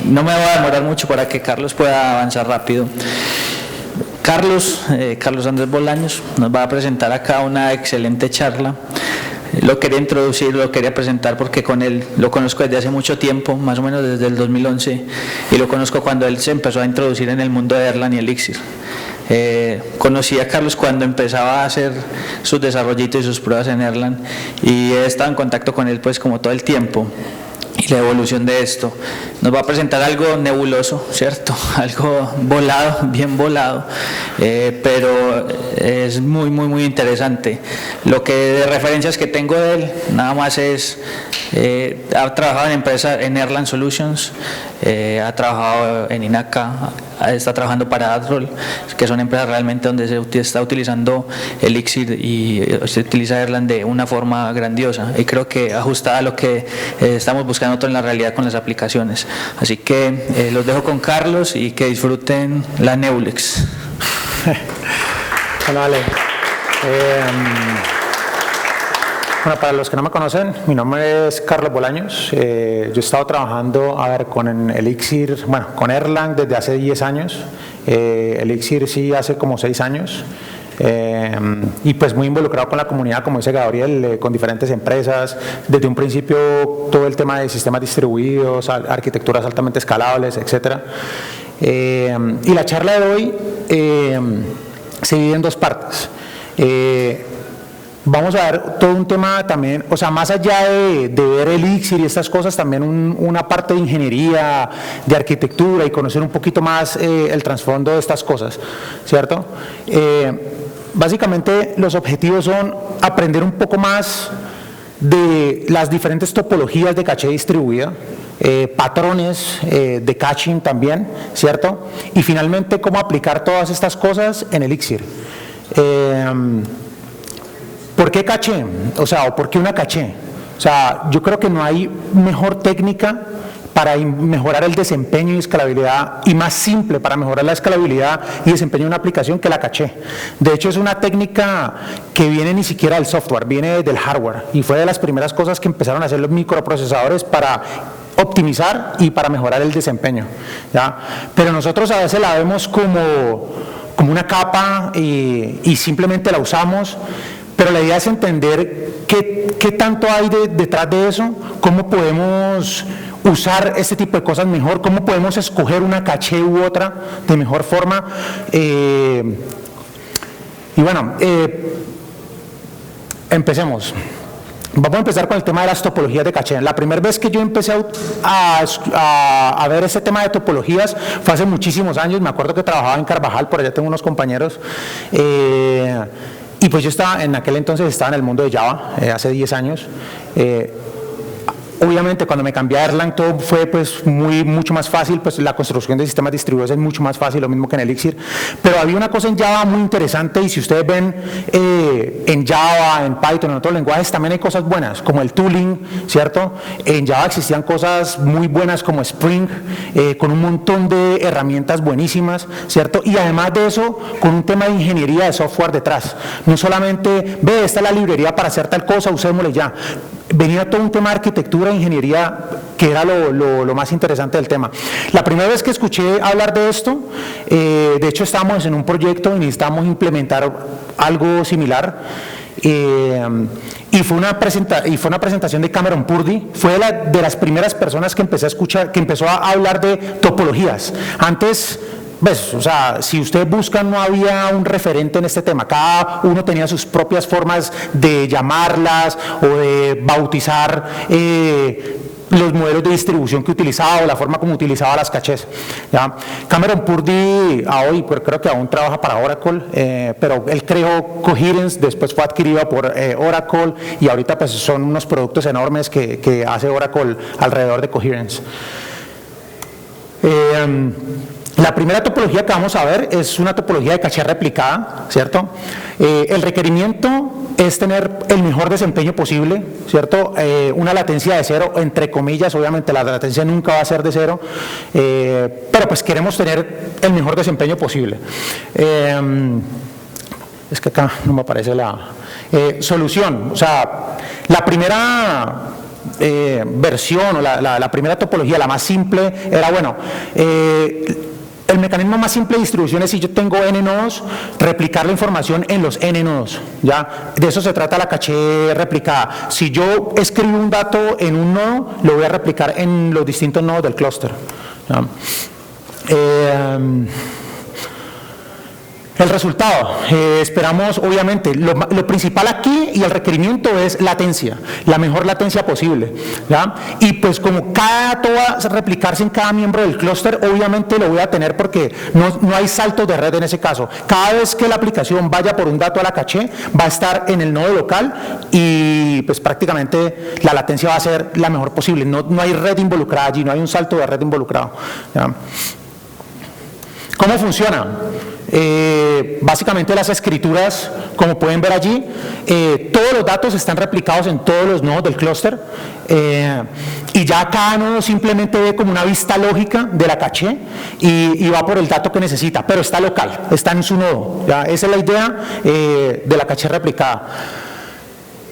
no me voy a demorar mucho para que Carlos pueda avanzar rápido. Carlos Andrés Bolaños nos va a presentar acá una excelente charla. Lo quería introducir, lo quería presentar porque con él lo conozco desde hace mucho tiempo, más o menos desde el 2011, y lo conozco cuando él se empezó a introducir en el mundo de Erlang y Elixir. Conocí a Carlos cuando empezaba a hacer sus desarrollitos y sus pruebas en Erlang, y he estado en contacto con él pues como todo el tiempo. Y la evolución de esto. Nos va a presentar algo nebuloso, ¿cierto? Algo volado, bien volado, pero es muy interesante. Lo que de referencias que tengo de él, nada más es, ha trabajado en empresas, en Erlang Solutions, ha trabajado en Inaca, está trabajando para Adroll, que son empresas realmente donde se está utilizando Elixir y se utiliza Erlang de una forma grandiosa, y creo que ajustada a lo que estamos buscando en la realidad con las aplicaciones. Así que los dejo con Carlos y que disfruten la Nebulex. Bueno, vale. Bueno, para los que no me conocen, mi nombre es Carlos Bolaños. Yo he estado trabajando con Elixir, bueno, con Erlang desde hace 10 años. Elixir sí hace como 6 años. Y pues muy involucrado con la comunidad, como dice Gabriel, con diferentes empresas, desde un principio todo el tema de sistemas distribuidos, arquitecturas altamente escalables, etcétera. Y la charla de hoy se divide en 2 partes. Vamos a ver todo un tema también, o sea, más allá de ver Elixir y estas cosas, también una parte de ingeniería, de arquitectura, y conocer un poquito más el trasfondo de estas cosas, ¿cierto? Básicamente los objetivos son aprender un poco más de las diferentes topologías de caché distribuida, patrones de caching también, ¿cierto? Y finalmente cómo aplicar todas estas cosas en Elixir. ¿Por qué caché? O sea, ¿por qué una caché? O sea, yo creo que no hay mejor técnica para mejorar el desempeño y escalabilidad, y más simple para mejorar la escalabilidad y desempeño de una aplicación, que la caché. De hecho, es una técnica que viene ni siquiera del software, viene del hardware, y fue de las primeras cosas que empezaron a hacer los microprocesadores para optimizar y para mejorar el desempeño, ¿ya? Pero nosotros a veces la vemos como una capa y simplemente la usamos. Pero la idea es entender qué tanto hay detrás de eso, cómo podemos usar este tipo de cosas mejor, cómo podemos escoger una caché u otra de mejor forma. Y bueno, empecemos. Vamos a empezar con el tema de las topologías de caché. La primera vez que yo empecé a ver ese tema de topologías fue hace muchísimos años. Me acuerdo que trabajaba en Carvajal, por allá tengo unos compañeros. Y pues yo en aquel entonces estaba en el mundo de Java, hace 10 años. Obviamente cuando me cambié a Erlang todo fue pues mucho más fácil, pues la construcción de sistemas distribuidos es mucho más fácil, lo mismo que en Elixir, pero había una cosa en Java muy interesante, y si ustedes ven en Java, en Python, en otros lenguajes también hay cosas buenas, como el tooling, ¿cierto? En Java existían cosas muy buenas como Spring, con un montón de herramientas buenísimas, ¿cierto? Y además de eso, con un tema de ingeniería de software detrás, no solamente, esta es la librería para hacer tal cosa, usémosle ya. Venía todo un tema de arquitectura e ingeniería que era lo más interesante del tema. La primera vez que escuché hablar de esto, de hecho estábamos en un proyecto y necesitábamos implementar algo similar, y fue una presentación de Cameron Purdy. Fue de las primeras personas que empezó a hablar de topologías. Antes, ¿ves? O sea, si ustedes buscan, no había un referente en este tema. Cada uno tenía sus propias formas de llamarlas o de bautizar los modelos de distribución que utilizaba o la forma como utilizaba las cachés, ¿ya? Cameron Purdy hoy pues, creo que aún trabaja para Oracle, pero él creó Coherence, después fue adquirido por Oracle, y ahorita pues son unos productos enormes que hace Oracle alrededor de Coherence. La primera topología que vamos a ver es una topología de caché replicada, ¿cierto? El requerimiento es tener el mejor desempeño posible, ¿cierto? Una latencia de 0, entre comillas, obviamente la latencia nunca va a ser de 0, pero pues queremos tener el mejor desempeño posible. Es que acá no me aparece la solución. O sea, la primera versión o la primera topología, la más simple, era, bueno, el mecanismo más simple de distribución es si yo tengo n nodos, replicar la información en los n nodos, ¿ya? De eso se trata la caché replicada. Si yo escribo un dato en un nodo, lo voy a replicar en los distintos nodos del clúster, ¿ya? El resultado, esperamos obviamente, lo principal aquí y el requerimiento es latencia, la mejor latencia posible, ¿ya? Y pues como cada dato va a replicarse en cada miembro del clúster, obviamente lo voy a tener porque no hay saltos de red en ese caso. Cada vez que la aplicación vaya por un dato a la caché, va a estar en el nodo local y pues prácticamente la latencia va a ser la mejor posible, no hay red involucrada allí, no hay un salto de red involucrado, ¿ya? ¿Cómo funciona? Básicamente las escrituras, como pueden ver allí, todos los datos están replicados en todos los nodos del clúster y ya cada nodo simplemente ve como una vista lógica de la caché y va por el dato que necesita, pero está local, está en su nodo, ¿ya? Esa es la idea de la caché replicada.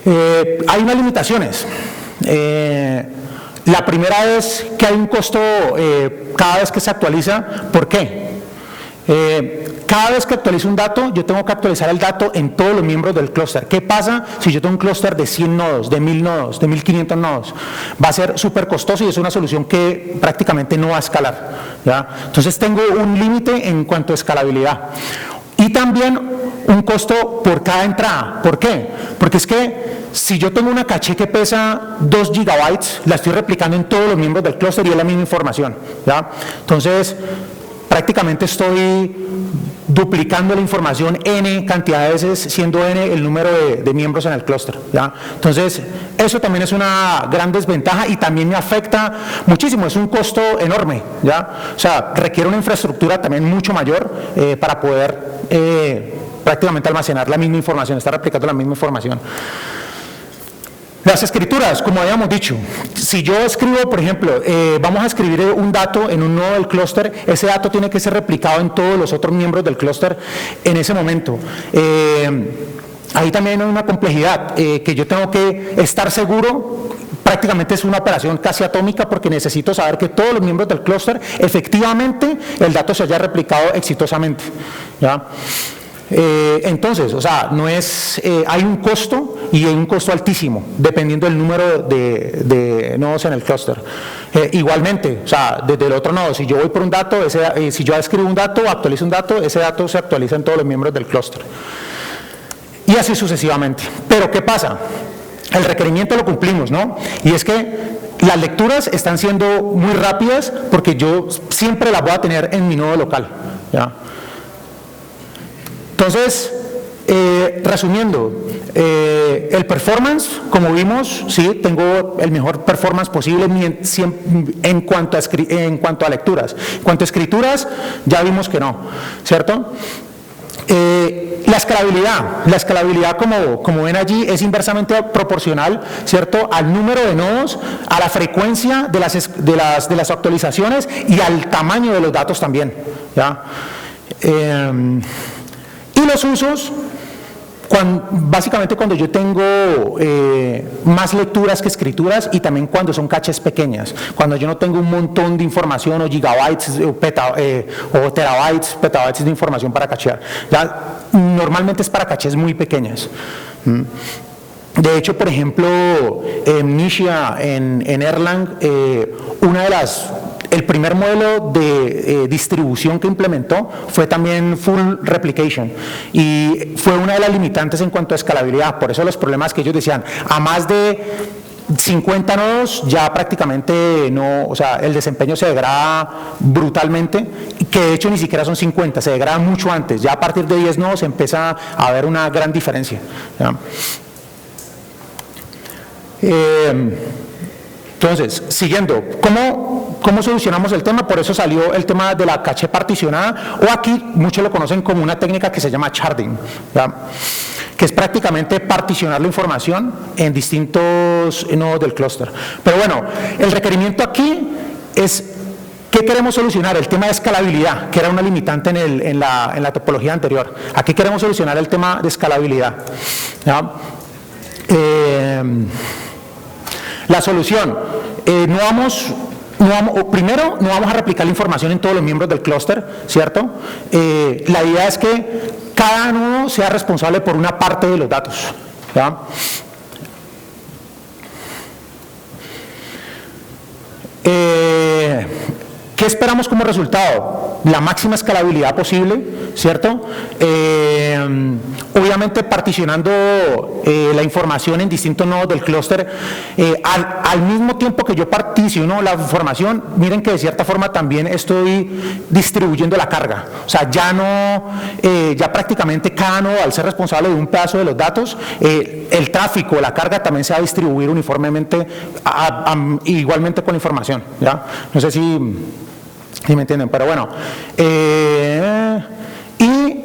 Hay unas limitaciones. La primera es que hay un costo cada vez que se actualiza. ¿Por qué? Cada vez que actualizo un dato, yo tengo que actualizar el dato en todos los miembros del clúster. ¿Qué pasa si yo tengo un clúster de 100 nodos, de 1000 nodos, de 1500 nodos? Va a ser súper costoso y es una solución que prácticamente no va a escalar, ¿ya? Entonces tengo un límite en cuanto a escalabilidad. Y también un costo por cada entrada. ¿Por qué? Porque es que si yo tengo una caché que pesa 2 gigabytes, la estoy replicando en todos los miembros del clúster y es la misma información, ¿ya? Entonces prácticamente estoy duplicando la información n cantidad de veces, siendo n el número de miembros en el clúster, ¿ya? Entonces eso también es una gran desventaja y también me afecta muchísimo, es un costo enorme, ¿ya? O sea, requiere una infraestructura también mucho mayor para poder prácticamente almacenar la misma información, estar replicando la misma información. Las escrituras, como habíamos dicho, si yo escribo, por ejemplo, vamos a escribir un dato en un nodo del clúster, ese dato tiene que ser replicado en todos los otros miembros del clúster en ese momento. Ahí también hay una complejidad, que yo tengo que estar seguro, prácticamente es una operación casi atómica porque necesito saber que todos los miembros del clúster, efectivamente, el dato se haya replicado exitosamente, ¿ya? Entonces, o sea, no es, hay un costo y hay un costo altísimo dependiendo del número de nodos en el clúster. Igualmente, o sea, desde el otro nodo, si yo voy por un dato, si yo escribo un dato, actualizo un dato, ese dato se actualiza en todos los miembros del clúster. Y así sucesivamente. Pero ¿qué pasa? El requerimiento lo cumplimos, ¿no? Y es que las lecturas están siendo muy rápidas porque yo siempre las voy a tener en mi nodo local, ¿ya? Entonces, resumiendo, el performance, como vimos, sí, tengo el mejor performance posible en cuanto a lecturas. En cuanto a escrituras, ya vimos que no, ¿cierto? La escalabilidad como ven allí es inversamente proporcional, ¿cierto?, al número de nodos, a la frecuencia de las actualizaciones y al tamaño de los datos también, ¿ya? Y los usos, básicamente cuando yo tengo más lecturas que escrituras y también cuando son caches pequeñas, cuando yo no tengo un montón de información o gigabytes o terabytes, petabytes de información para cachear, ya normalmente es para caches muy pequeñas. De hecho, por ejemplo, en Nishia, en Erlang, el primer modelo de distribución que implementó fue también full replication y fue una de las limitantes en cuanto a escalabilidad. Por eso los problemas que ellos decían, a más de 50 nodos ya prácticamente no, o sea, el desempeño se degrada brutalmente, que de hecho ni siquiera son 50, se degrada mucho antes, ya a partir de 10 nodos empieza a haber una gran diferencia, ¿ya? Entonces, siguiendo, ¿cómo solucionamos el tema? Por eso salió el tema de la caché particionada, o aquí muchos lo conocen como una técnica que se llama sharding, ¿ya?, que es prácticamente particionar la información en distintos nodos del clúster. Pero bueno, el requerimiento aquí es, ¿qué queremos solucionar? El tema de escalabilidad, que era una limitante en la topología anterior. Aquí queremos solucionar el tema de escalabilidad, ¿ya? La solución, primero, no vamos a replicar la información en todos los miembros del clúster, ¿cierto? La idea es que cada nodo sea responsable por una parte de los datos, ¿ya? ¿Qué esperamos como resultado? La máxima escalabilidad posible, ¿cierto? Obviamente particionando la información en distintos nodos del clúster, al mismo tiempo que yo particiono la información, miren que de cierta forma también estoy distribuyendo la carga. O sea, ya prácticamente cada nodo, al ser responsable de un pedazo de los datos, el tráfico, la carga también se va a distribuir uniformemente, igualmente con la información, ¿ya? No sé si me entienden, pero bueno. Y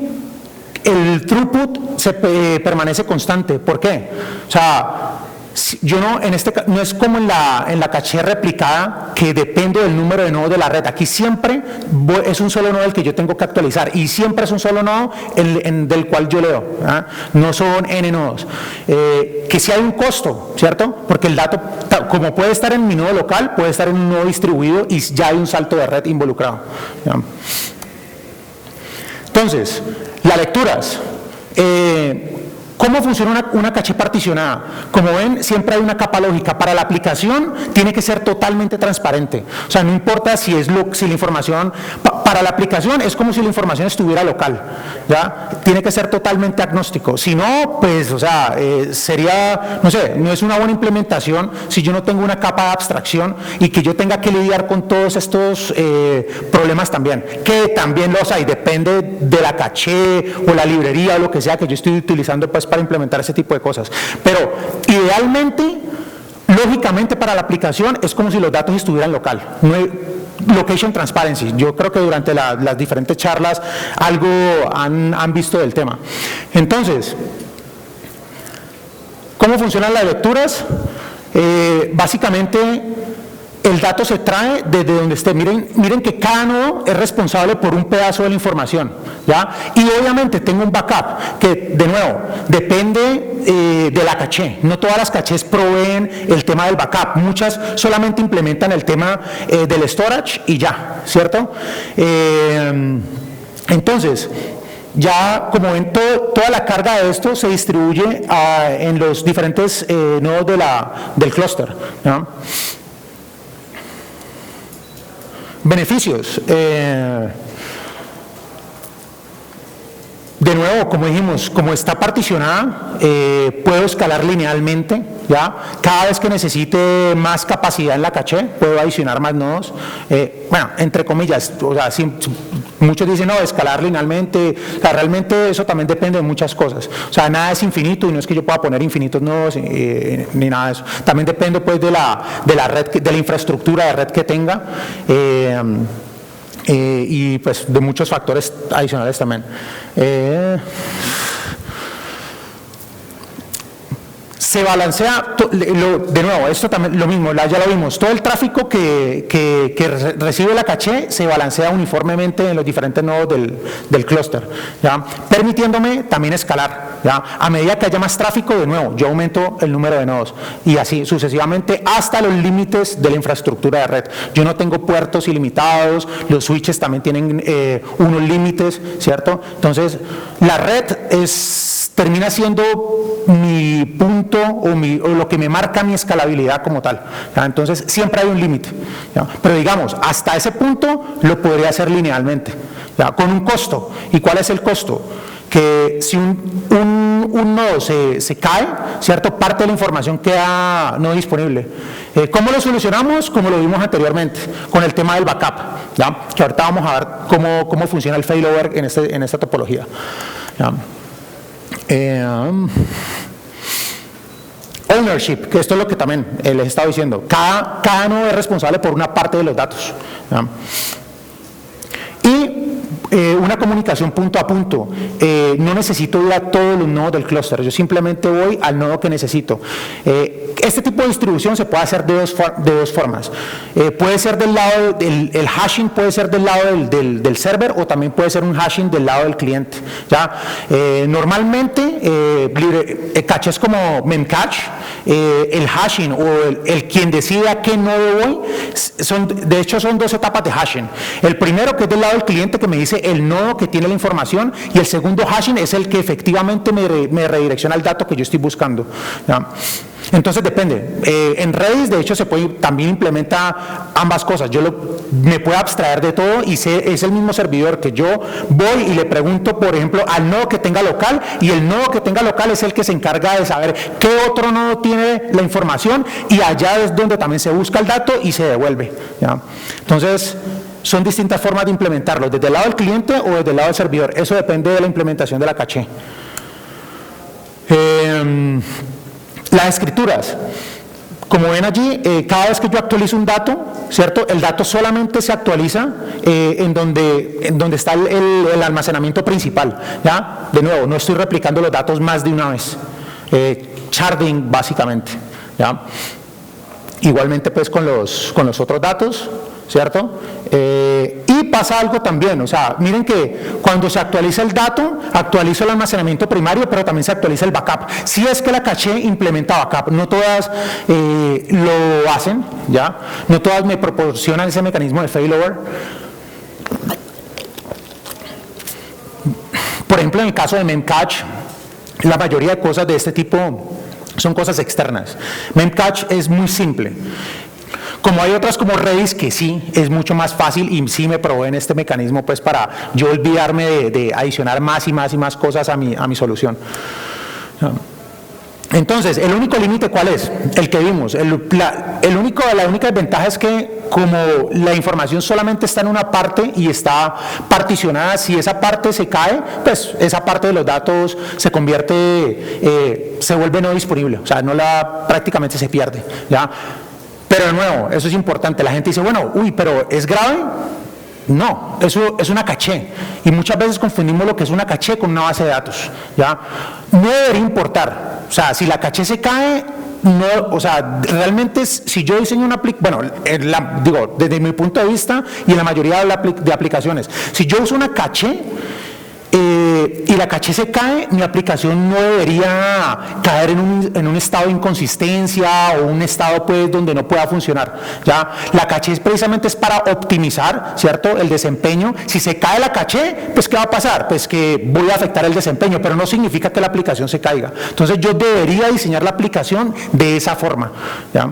el throughput permanece constante. ¿Por qué? O sea, yo no es como en la caché replicada, que depende del número de nodos de la red. Aquí siempre es un solo nodo el que yo tengo que actualizar, y siempre es un solo nodo del cual yo leo, ¿ah? No son n nodos. Que sí hay un costo, ¿cierto? Porque el dato, como puede estar en mi nodo local, puede estar en un nodo distribuido y ya hay un salto de red involucrado, ¿ya? Entonces, las lecturas. ¿Cómo funciona una caché particionada? Como ven, siempre hay una capa lógica. Para la aplicación tiene que ser totalmente transparente. O sea, no importa si la información, para la aplicación es como si la información estuviera local, ¿ya? Tiene que ser totalmente agnóstico. Si no, pues, o sea, sería, no sé, no es una buena implementación si yo no tengo una capa de abstracción y que yo tenga que lidiar con todos estos problemas también, que también los hay, depende de la caché o la librería o lo que sea que yo estoy utilizando, pues, para implementar ese tipo de cosas. Pero idealmente, lógicamente, para la aplicación es como si los datos estuvieran local. No hay location transparency. Yo creo que durante las diferentes charlas algo han visto del tema. Entonces, ¿cómo funcionan las lecturas? Básicamente, el dato se trae desde donde esté. Miren que cada nodo es responsable por un pedazo de la información, ¿ya? Y obviamente tengo un backup que, de nuevo, depende de la caché. No todas las cachés proveen el tema del backup. Muchas solamente implementan el tema del storage y ya, ¿cierto? Entonces, ya, como ven, toda la carga de esto se distribuye en los diferentes nodos del clúster, ¿ya? Beneficios. De nuevo, como dijimos, como está particionada, puedo escalar linealmente, ¿ya? Cada vez que necesite más capacidad en la caché, puedo adicionar más nodos. Bueno, entre comillas, o sea, muchos dicen, no, escalar linealmente. O sea, realmente eso también depende de muchas cosas. O sea, nada es infinito, y no es que yo pueda poner infinitos nodos ni nada de eso. También depende, pues, de la red, de la infraestructura de red que tenga. Y pues de muchos factores adicionales también. Se balancea, de nuevo, esto también lo mismo, ya lo vimos, todo el tráfico que recibe la caché se balancea uniformemente en los diferentes nodos del clúster, ¿ya? Permitiéndome también escalar, ¿ya? A medida que haya más tráfico, de nuevo, yo aumento el número de nodos, y así sucesivamente hasta los límites de la infraestructura de red. Yo no tengo puertos ilimitados, los switches también tienen unos límites, ¿cierto? Entonces, la red termina siendo mi punto o lo que me marca mi escalabilidad como tal, ¿ya? Entonces siempre hay un límite, ¿ya? Pero digamos, hasta ese punto lo podría hacer linealmente, ¿ya? Con un costo. ¿Y cuál es el costo? Que si un nodo se cae, ¿cierto? Parte de la información queda no disponible. ¿Cómo lo solucionamos? Como lo vimos anteriormente, con el tema del backup, ¿ya? Que ahorita vamos a ver cómo funciona el failover en esta topología, ¿ya? Ownership, que esto es lo que también les he estado diciendo. Cada nodo es responsable por una parte de los datos, ¿ya? Y una comunicación punto a punto. No necesito ir a todos los nodos del clúster, yo simplemente voy al nodo que necesito. Este tipo de distribución se puede hacer de dos formas. Puede ser del lado, el hashing puede ser del lado del server, o también puede ser un hashing del lado del cliente. ¿Ya? Normalmente, cachés como Memcache, el hashing o el quien decide a qué nodo voy, de hecho son dos etapas de hashing. El primero, que es del lado del cliente, que me dice el nodo que tiene la información, y el segundo hashing es el que efectivamente me redirecciona al dato que yo estoy buscando. ¿Ya? Entonces depende. En Redis, de hecho, también implementa ambas cosas. Me puedo abstraer de todo y es el mismo servidor que yo voy y le pregunto, por ejemplo, al nodo que tenga local, y el nodo que tenga local es el que se encarga de saber qué otro nodo tiene la información, y allá es donde también se busca el dato y se devuelve. ¿Ya? Entonces, son distintas formas de implementarlo, desde el lado del cliente o desde el lado del servidor. Eso depende de la implementación de la caché. Las escrituras, como ven allí, cada vez que yo actualizo un dato, ¿cierto? El dato solamente se actualiza en donde está el almacenamiento principal. ¿Ya? De nuevo, no estoy replicando los datos más de una vez. Sharding, básicamente. ¿Ya? Igualmente, pues, con los otros datos, ¿cierto? Y pasa algo también, o sea, miren que cuando se actualiza el dato, actualiza el almacenamiento primario, pero también se actualiza el backup. Si es que la caché implementa backup, no todas lo hacen, ¿ya? No todas me proporcionan ese mecanismo de failover. Por ejemplo, en el caso de Memcache, la mayoría de cosas de este tipo son cosas externas. Memcache es muy simple. Como hay otras como Redis, que sí, es mucho más fácil y sí me proveen este mecanismo, pues, para yo olvidarme de adicionar más y más y más cosas a mi solución. Entonces, el único límite, ¿cuál es? El que vimos. La única desventaja es que, como la información solamente está en una parte y está particionada, si esa parte se cae, pues esa parte de los datos se convierte, se vuelve no disponible, o sea, prácticamente se pierde, ¿ya? Pero de nuevo, eso es importante. La gente dice, bueno, pero ¿es grave? No, eso es una caché. Y muchas veces confundimos lo que es una caché con una base de datos. ¿Ya? No debería importar. O sea, si la caché se cae, no, o sea, realmente si yo diseño una aplicación, bueno, digo, desde mi punto de vista y en la mayoría de aplicaciones, si yo uso una caché, y la caché se cae, mi aplicación no debería caer en un estado de inconsistencia o un estado, pues, donde no pueda funcionar. ¿Ya? La caché precisamente es para optimizar, ¿cierto?, el desempeño. Si se cae la caché, pues ¿qué va a pasar? Pues que voy a afectar el desempeño, pero no significa que la aplicación se caiga. Entonces yo debería diseñar la aplicación de esa forma. ¿Ya?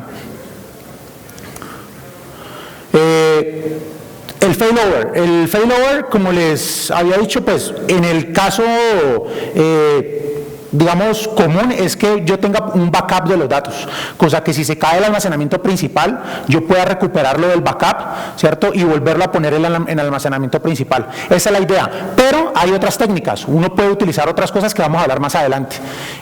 El failover, como les había dicho, pues en el caso, digamos, común es que yo tenga un backup de los datos, cosa que si se cae el almacenamiento principal, yo pueda recuperarlo del backup, ¿cierto? Y volverlo a poner en el almacenamiento principal. Esa es la idea. Pero hay otras técnicas, uno puede utilizar otras cosas que vamos a hablar más adelante.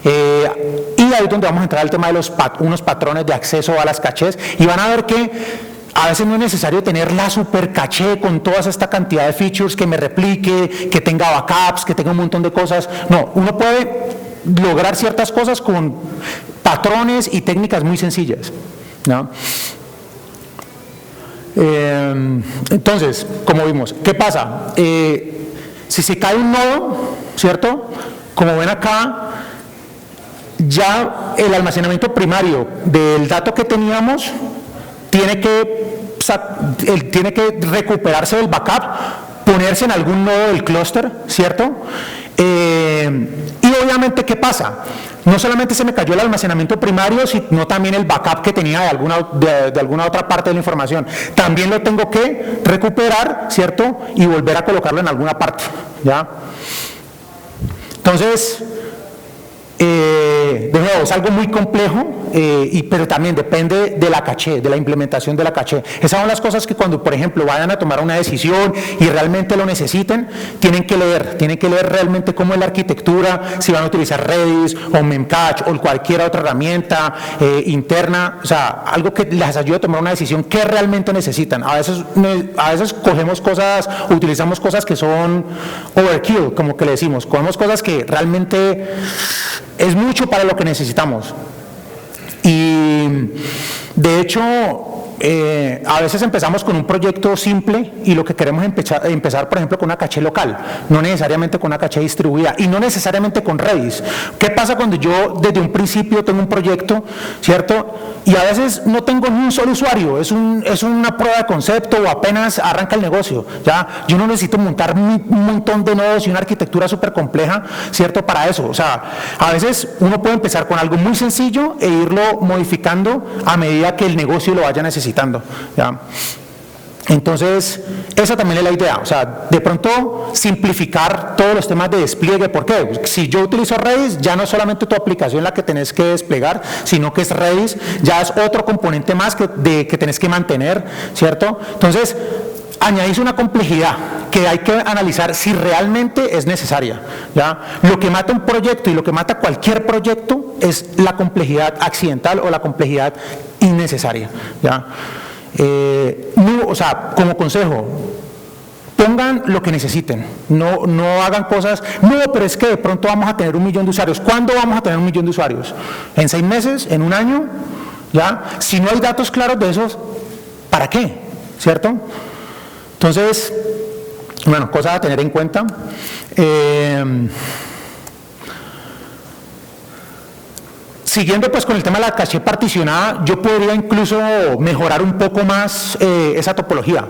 Y ahí es donde vamos a entrar al tema de unos patrones de acceso a las cachés, y van a ver que a veces no es necesario tener la super caché con toda esta cantidad de features que me replique, que tenga backups, que tenga un montón de cosas. No, uno puede lograr ciertas cosas con patrones y técnicas muy sencillas, ¿no? Entonces, como vimos, ¿qué pasa? Si se cae un nodo, ¿cierto? Como ven acá, ya el almacenamiento primario del dato que teníamos tiene que recuperarse del backup, ponerse en algún nodo del clúster, ¿cierto? Y obviamente, ¿qué pasa? No solamente se me cayó el almacenamiento primario, sino también el backup que tenía de alguna otra parte de la información. También lo tengo que recuperar, ¿cierto? Y volver a colocarlo en alguna parte, ¿ya? Entonces, de nuevo, es algo muy complejo, pero también depende de la caché, de la implementación de la caché. Esas son las cosas que cuando, por ejemplo, vayan a tomar una decisión y realmente lo necesiten, tienen que leer realmente cómo es la arquitectura, si van a utilizar Redis o Memcache o cualquier otra herramienta interna, o sea, algo que les ayude a tomar una decisión que realmente necesitan. A veces cogemos cosas, utilizamos cosas que son overkill, como que le decimos, cogemos cosas que realmente es mucho para lo que necesitamos. Y de hecho, a veces empezamos con un proyecto simple y lo que queremos empezar, por ejemplo, con una caché local, no necesariamente con una caché distribuida y no necesariamente con Redis. ¿Qué pasa cuando yo desde un principio tengo un proyecto, cierto? Y a veces no tengo ni un solo usuario, es una prueba de concepto o apenas arranca el negocio, ¿ya? Yo no necesito montar un montón de nodos y una arquitectura súper compleja, ¿cierto? Para eso, o sea, a veces uno puede empezar con algo muy sencillo e irlo modificando a medida que el negocio lo vaya necesitando, ¿ya? Entonces, esa también es la idea, o sea, de pronto simplificar todos los temas de despliegue. ¿Por qué? Si yo utilizo Redis, ya no es solamente tu aplicación la que tenés que desplegar, sino que es Redis, ya es otro componente más que tenés que mantener, ¿cierto? Entonces, añadís una complejidad que hay que analizar si realmente es necesaria, ¿ya? Lo que mata un proyecto y lo que mata cualquier proyecto es la complejidad accidental o la complejidad innecesaria, ¿ya? O sea, como consejo, pongan lo que necesiten, no hagan cosas, no, pero es que de pronto vamos a tener 1 millón de usuarios. ¿Cuándo vamos a tener 1 millón de usuarios? ¿En 6 meses? ¿En 1 año? ¿Ya? Si no hay datos claros de esos, ¿para qué? ¿Cierto? Entonces, bueno, cosas a tener en cuenta. Siguiendo pues con el tema de la caché particionada, yo podría incluso mejorar un poco más esa topología.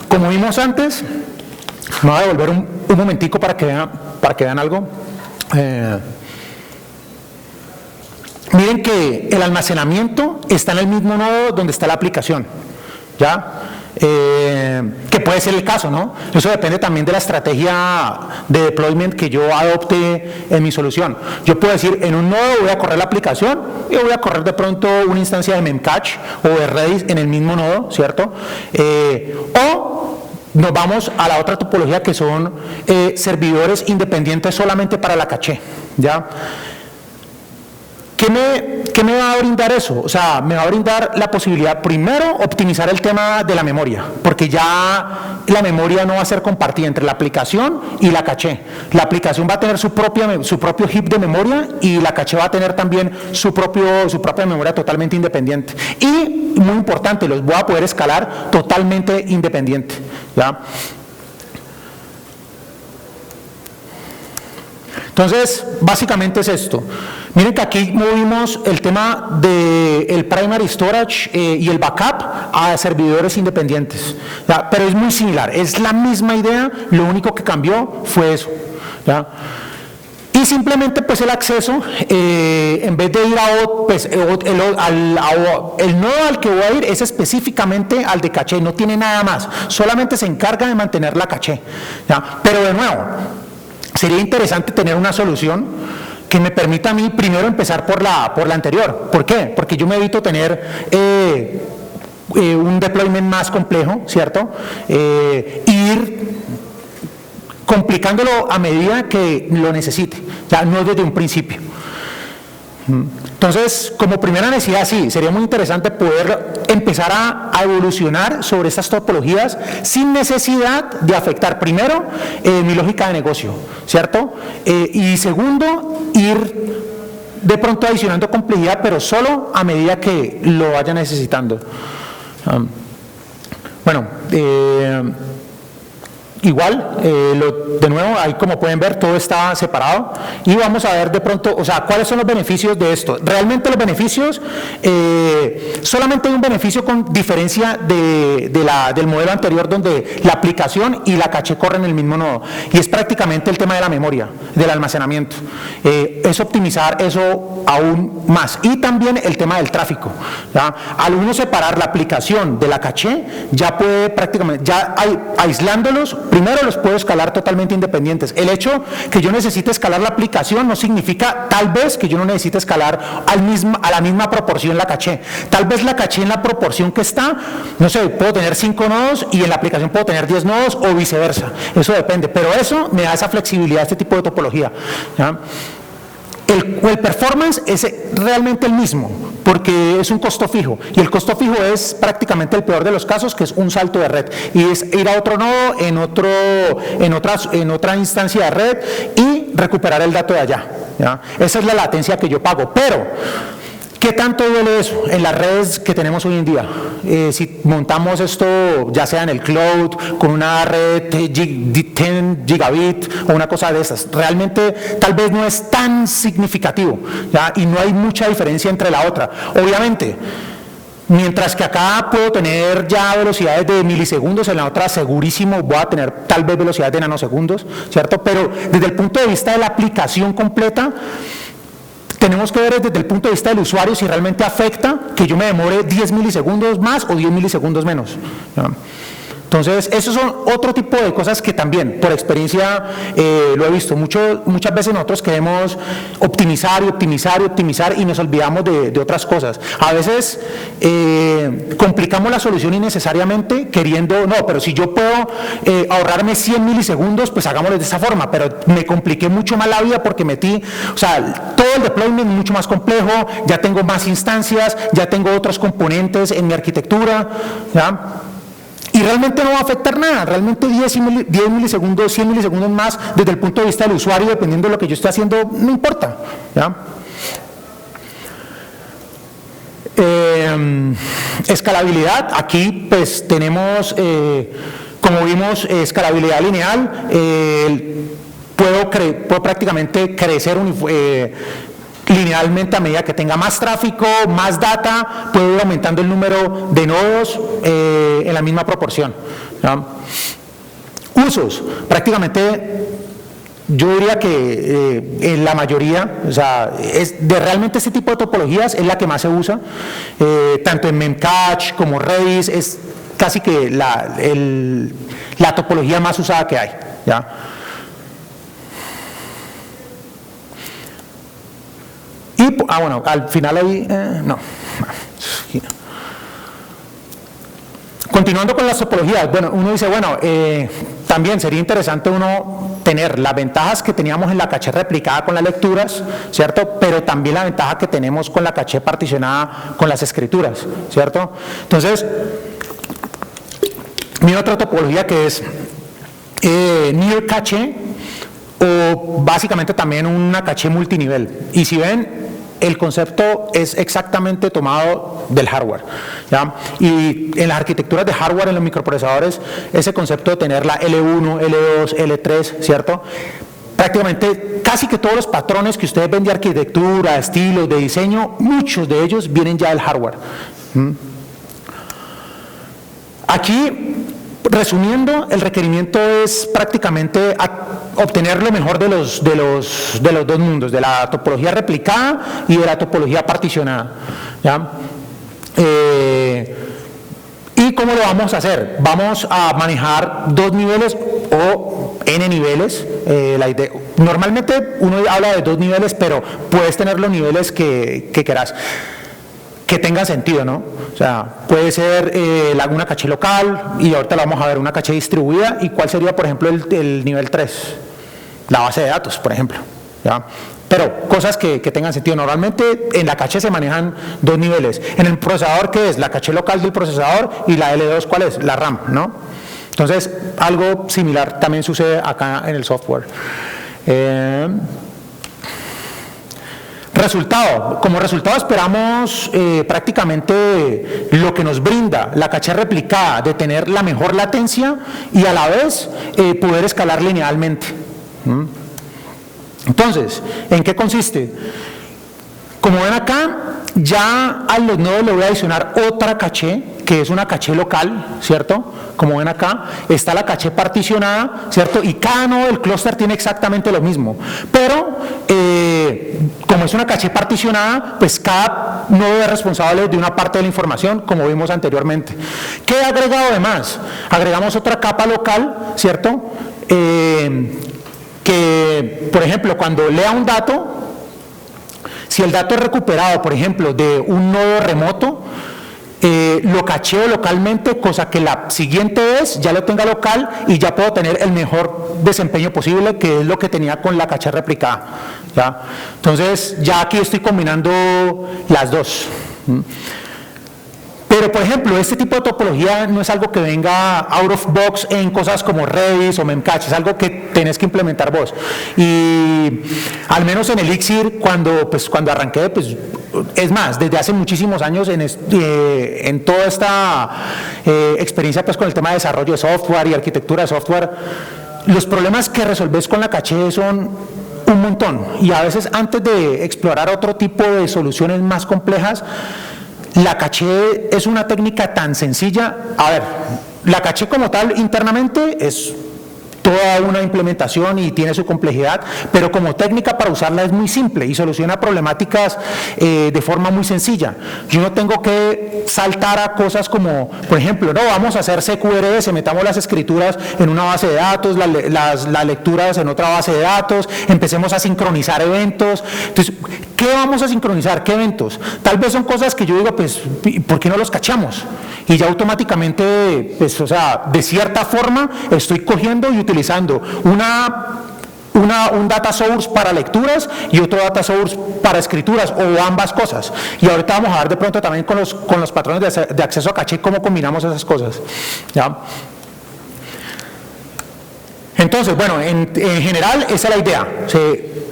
Como vimos antes, me voy a devolver un momentico para que vean algo. Miren que el almacenamiento está en el mismo nodo donde está la aplicación, ¿ya? Que puede ser el caso, ¿no? Eso depende también de la estrategia de deployment que yo adopte en mi solución. Yo puedo decir, en un nodo voy a correr la aplicación y voy a correr de pronto una instancia de Memcache o de Redis en el mismo nodo, ¿cierto? O nos vamos a la otra topología que son servidores independientes solamente para la caché, ¿ya? ¿Qué me va a brindar eso? O sea, me va a brindar la posibilidad, primero, optimizar el tema de la memoria, porque ya la memoria no va a ser compartida entre la aplicación y la caché. La aplicación va a tener su propio heap de memoria y la caché va a tener también su propia memoria totalmente independiente. Y, muy importante, los voy a poder escalar totalmente independiente, ¿ya? Entonces, básicamente es esto. Miren que aquí movimos el tema del primary storage y el backup a servidores independientes, ¿ya? Pero es muy similar, es la misma idea, lo único que cambió fue eso, ¿ya? Y simplemente pues el acceso, en vez de ir el nodo al que voy a ir es específicamente al de caché, no tiene nada más, solamente se encarga de mantener la caché, ¿ya? Pero de nuevo, sería interesante tener una solución que me permita a mí primero empezar por la anterior. ¿Por qué? Porque yo me evito tener un deployment más complejo, ¿cierto? Ir complicándolo a medida que lo necesite, ya no desde un principio. Entonces, como primera necesidad, sí, sería muy interesante poder empezar a evolucionar sobre estas topologías sin necesidad de afectar, primero, mi lógica de negocio, ¿cierto? Y segundo, ir de pronto adicionando complejidad, pero solo a medida que lo vaya necesitando. Igual, de nuevo, ahí como pueden ver, todo está separado y vamos a ver de pronto, o sea, cuáles son los beneficios de esto. Realmente los beneficios, solamente hay un beneficio con diferencia del modelo anterior donde la aplicación y la caché corren en el mismo nodo y es prácticamente el tema de la memoria, del almacenamiento. Es optimizar eso aún más y también el tema del tráfico, ¿ya? Al uno separar la aplicación de la caché, ya puede prácticamente, ya aislándolos, Primero, los puedo escalar totalmente independientes. El hecho que yo necesite escalar la aplicación no significa tal vez que yo no necesite escalar a la misma proporción la caché. Tal vez la caché en la proporción que está, no sé, puedo tener 5 nodos y en la aplicación puedo tener 10 nodos o viceversa. Eso depende, pero eso me da esa flexibilidad, este tipo de topología, ¿ya? El performance es realmente el mismo, porque es un costo fijo, y el costo fijo es prácticamente el peor de los casos, que es un salto de red, y es ir a otro nodo en otra instancia de red y recuperar el dato de allá, ¿ya? Esa es la latencia que yo pago, pero ¿qué tanto duele eso en las redes que tenemos hoy en día? Si montamos esto, ya sea en el cloud, con una red 10 gigabit o una cosa de esas, realmente tal vez no es tan significativo, ¿ya? Y no hay mucha diferencia entre la otra. Obviamente, mientras que acá puedo tener ya velocidades de milisegundos, en la otra segurísimo voy a tener tal vez velocidades de nanosegundos, ¿cierto? Pero desde el punto de vista de la aplicación completa, tenemos que ver desde el punto de vista del usuario si realmente afecta que yo me demore 10 milisegundos más o 10 milisegundos menos, ¿no? Entonces, esos son otro tipo de cosas que también, por experiencia, lo he visto. Muchas veces nosotros queremos optimizar y nos olvidamos de otras cosas. A veces complicamos la solución innecesariamente queriendo, no, pero si yo puedo ahorrarme 100 milisegundos, pues hagámoslo de esa forma, pero me compliqué mucho más la vida porque o sea, todo el deployment es mucho más complejo, ya tengo más instancias, ya tengo otros componentes en mi arquitectura, ¿ya? Y realmente no va a afectar nada, realmente 10 milisegundos, 100 milisegundos más desde el punto de vista del usuario, dependiendo de lo que yo esté haciendo, no importa, ¿ya? Escalabilidad, aquí pues tenemos, como vimos, escalabilidad lineal, puedo prácticamente crecer linealmente a medida que tenga más tráfico, más data, puedo ir aumentando el número de nodos en la misma proporción, ¿no? Usos, prácticamente yo diría que en la mayoría, o sea, realmente este tipo de topologías es la que más se usa, tanto en Memcache como Redis, es casi que la topología más usada que hay, ¿ya? Bueno, al final ahí, no. Continuando con las topologías, bueno, uno dice, bueno, también sería interesante uno tener las ventajas que teníamos en la caché replicada con las lecturas, ¿cierto? Pero también la ventaja que tenemos con la caché particionada con las escrituras, ¿cierto? Entonces, mi otra topología que es Near Caché, o básicamente también una caché multinivel. Y si ven, el concepto es exactamente tomado del hardware, ¿ya? Y en las arquitecturas de hardware, en los microprocesadores, ese concepto de tener la L1, L2, L3, ¿cierto? Prácticamente casi que todos los patrones que ustedes ven de arquitectura, estilos, de diseño, muchos de ellos vienen ya del hardware. Aquí, resumiendo, el requerimiento es prácticamente obtener lo mejor de los dos mundos, de la topología replicada y de la topología particionada, ¿ya? ¿Y cómo lo vamos a hacer? Vamos a manejar 2 niveles o n niveles. Normalmente uno habla de 2 niveles, pero puedes tener los niveles que quieras, que tengan sentido, ¿no? O sea, puede ser una caché local, y ahorita lo vamos a ver, una caché distribuida. ¿Y cuál sería, por ejemplo, el nivel 3? La base de datos, por ejemplo, ¿ya? Pero cosas que tengan sentido. Normalmente en la caché se manejan 2 niveles. En el procesador, ¿qué es? La caché local del procesador, y la L2, ¿cuál es? La RAM, ¿no? Entonces, algo similar también sucede acá en el software. Como resultado esperamos prácticamente lo que nos brinda la caché replicada, de tener la mejor latencia y a la vez poder escalar linealmente. Entonces, ¿en qué consiste? Como ven acá, ya a los nodos le voy a adicionar otra caché, que es una caché local, ¿cierto? Como ven acá, está la caché particionada, ¿cierto? Y cada nodo del clúster tiene exactamente lo mismo, pero como es una caché particionada, pues cada nodo es responsable de una parte de la información, como vimos anteriormente. ¿Qué he agregado además? Agregamos otra capa local, ¿cierto? Que, por ejemplo, cuando lea un dato, si el dato es recuperado, por ejemplo, de un nodo remoto, lo cacheo localmente, cosa que la siguiente vez ya lo tenga local y ya puedo tener el mejor desempeño posible, que es lo que tenía con la caché replicada, ¿ya? Entonces, ya aquí estoy combinando las dos. Pero, por ejemplo, este tipo de topología no es algo que venga out of box en cosas como Redis o Memcache, es algo que tenés que implementar vos. Y al menos en Elixir, cuando arranqué, pues, es más, desde hace muchísimos años en toda esta experiencia pues, con el tema de desarrollo de software y arquitectura de software, los problemas que resolves con la caché son un montón. Y a veces antes de explorar otro tipo de soluciones más complejas, la caché es una técnica tan sencilla. A ver, la caché como tal internamente es toda una implementación y tiene su complejidad, pero como técnica para usarla es muy simple y soluciona problemáticas de forma muy sencilla. Yo no tengo que saltar a cosas como, por ejemplo, no, vamos a hacer CQRS, metamos las escrituras en una base de datos, las lecturas en otra base de datos, empecemos a sincronizar eventos. Entonces, ¿qué vamos a sincronizar? ¿Qué eventos? Tal vez son cosas que yo digo, pues, ¿por qué no los cachamos? Y ya automáticamente, pues, o sea, de cierta forma estoy cogiendo y utilizando un data source para lecturas y otro data source para escrituras, o ambas cosas. Y ahorita vamos a ver de pronto también con los patrones de acceso a caché cómo combinamos esas cosas, ¿ya? Entonces, bueno, en general esa es la idea.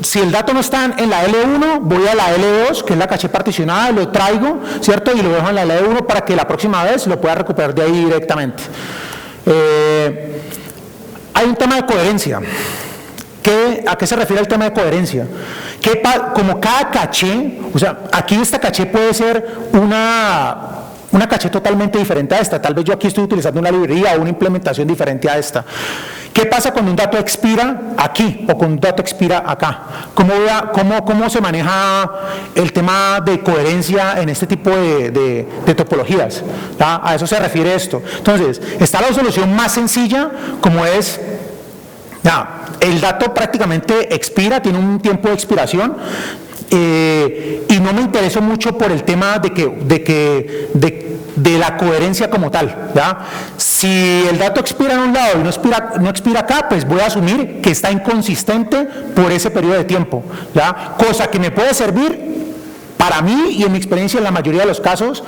Si el dato no está en la L1, voy a la L2, que es la caché particionada, lo traigo, ¿cierto? Y lo dejo en la L1 para que la próxima vez lo pueda recuperar de ahí directamente. Hay un tema de coherencia. ¿A qué se refiere el tema de coherencia? Que como cada caché, o sea, aquí esta caché puede ser una caché totalmente diferente a esta. Tal vez yo aquí estoy utilizando una librería o una implementación diferente a esta. ¿Qué pasa cuando un dato expira aquí o cuando un dato expira acá? ¿Cómo se maneja el tema de coherencia en este tipo de topologías? ¿Ya? A eso se refiere esto. Entonces, está la solución más sencilla, como es, ya, el dato prácticamente expira, tiene un tiempo de expiración, y no me intereso mucho por el tema de la coherencia como tal, ¿ya? Si el dato expira en un lado y no expira acá, pues voy a asumir que está inconsistente por ese periodo de tiempo, ¿ya? Cosa que me puede servir para mí, y en mi experiencia en la mayoría de los casos,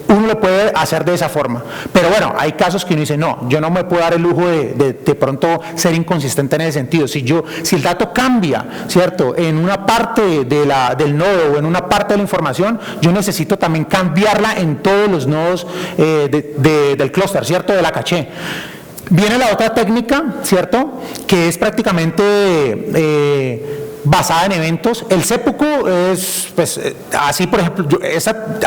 uno lo puede hacer de esa forma. Pero bueno, hay casos que uno dice, no, yo no me puedo dar el lujo de pronto ser inconsistente en ese sentido. Si el dato cambia, ¿cierto?, en una parte del nodo o en una parte de la información, yo necesito también cambiarla en todos los nodos del clúster, ¿cierto?, de la caché. Viene la otra técnica, ¿cierto?, que es prácticamente basada en eventos. El seppuku es, pues, así, por ejemplo,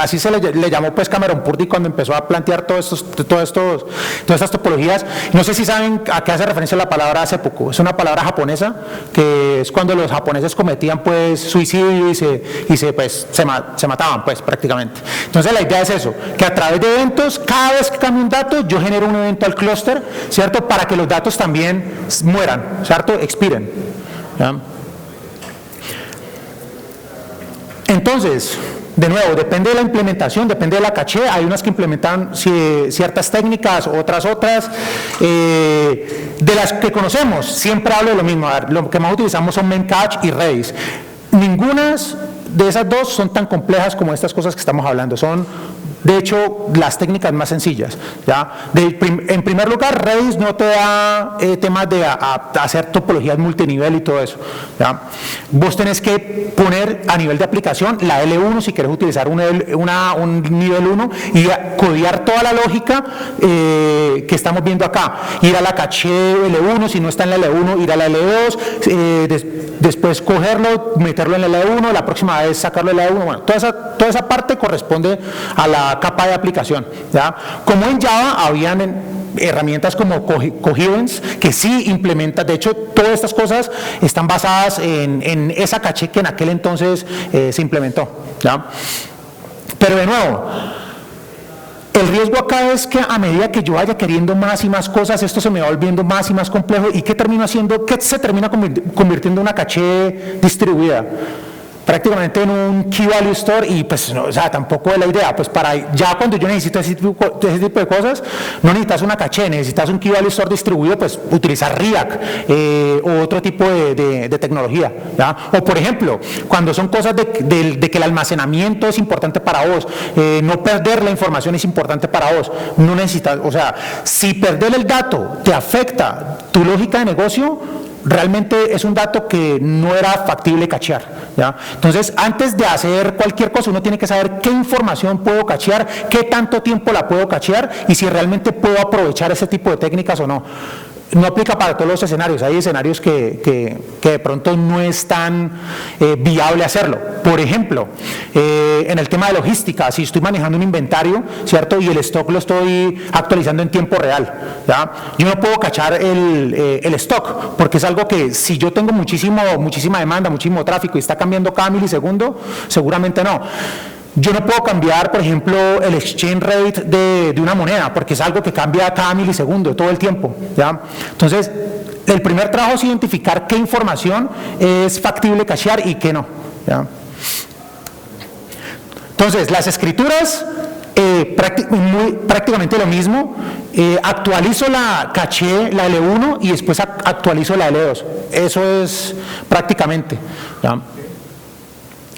así se le llamó pues Cameron Purdy cuando empezó a plantear todas estas topologías. No sé si saben a qué hace referencia la palabra seppuku. Es una palabra japonesa, que es cuando los japoneses cometían pues suicidio y se mataban pues prácticamente. Entonces la idea es eso, que a través de eventos, cada vez que cambia un dato, yo genero un evento al clúster, ¿cierto?, para que los datos también mueran, ¿cierto?, expiren, ¿ya? Entonces, de nuevo, depende de la implementación, depende de la caché. Hay unas que implementan ciertas técnicas, otras. De las que conocemos, siempre hablo de lo mismo. A ver, lo que más utilizamos son Memcache y Redis. Ninguna de esas dos son tan complejas como estas cosas que estamos hablando. Son, de hecho, las técnicas más sencillas, ¿ya? En primer lugar, Redis no te da temas de hacer topologías multinivel y todo eso, ¿ya? Vos tenés que poner a nivel de aplicación la L1 si querés utilizar un nivel 1 y codear toda la lógica que estamos viendo acá. Ir a la caché L1, si no está en la L1, ir a la L2, después cogerlo, meterlo en la L1, la próxima vez sacarlo de la L1. Bueno, toda esa parte corresponde a la capa de aplicación, ¿ya? Como en Java habían herramientas como Coherence, que sí implementa, de hecho, todas estas cosas están basadas en esa caché que en aquel entonces se implementó, ¿ya? Pero de nuevo, el riesgo acá es que a medida que yo vaya queriendo más y más cosas, esto se me va volviendo más y más complejo. ¿Y qué termino haciendo? ¿Qué se termina convirtiendo en una caché distribuida? Prácticamente en un key value store, y pues no, o sea, tampoco es la idea, pues para ya cuando yo necesito ese tipo de cosas, no necesitas una caché, necesitas un key value store distribuido, pues utilizar RIAC o otro tipo de tecnología, ¿ya? O por ejemplo, cuando son cosas de que el almacenamiento es importante para vos, no perder la información es importante para vos, no necesitas, o sea, si perder el dato te afecta tu lógica de negocio, realmente es un dato que no era factible cachear, ¿ya? Entonces, antes de hacer cualquier cosa, uno tiene que saber qué información puedo cachear, qué tanto tiempo la puedo cachear y si realmente puedo aprovechar ese tipo de técnicas o no. No aplica para todos los escenarios, hay escenarios que de pronto no es tan viable hacerlo. Por ejemplo, en el tema de logística, si estoy manejando un inventario, ¿cierto? Y el stock lo estoy actualizando en tiempo real, ¿ya? Yo no puedo cachar el stock, porque es algo que si yo tengo muchísima demanda, muchísimo tráfico y está cambiando cada milisegundo, seguramente no. Yo no puedo cambiar, por ejemplo, el exchange rate de una moneda, porque es algo que cambia cada milisegundo, todo el tiempo, ¿ya? Entonces, el primer trabajo es identificar qué información es factible cachear y qué no, ¿ya? Entonces, las escrituras, prácticamente lo mismo, actualizo la caché, la L1, y después actualizo la L2, eso es prácticamente, ¿ya?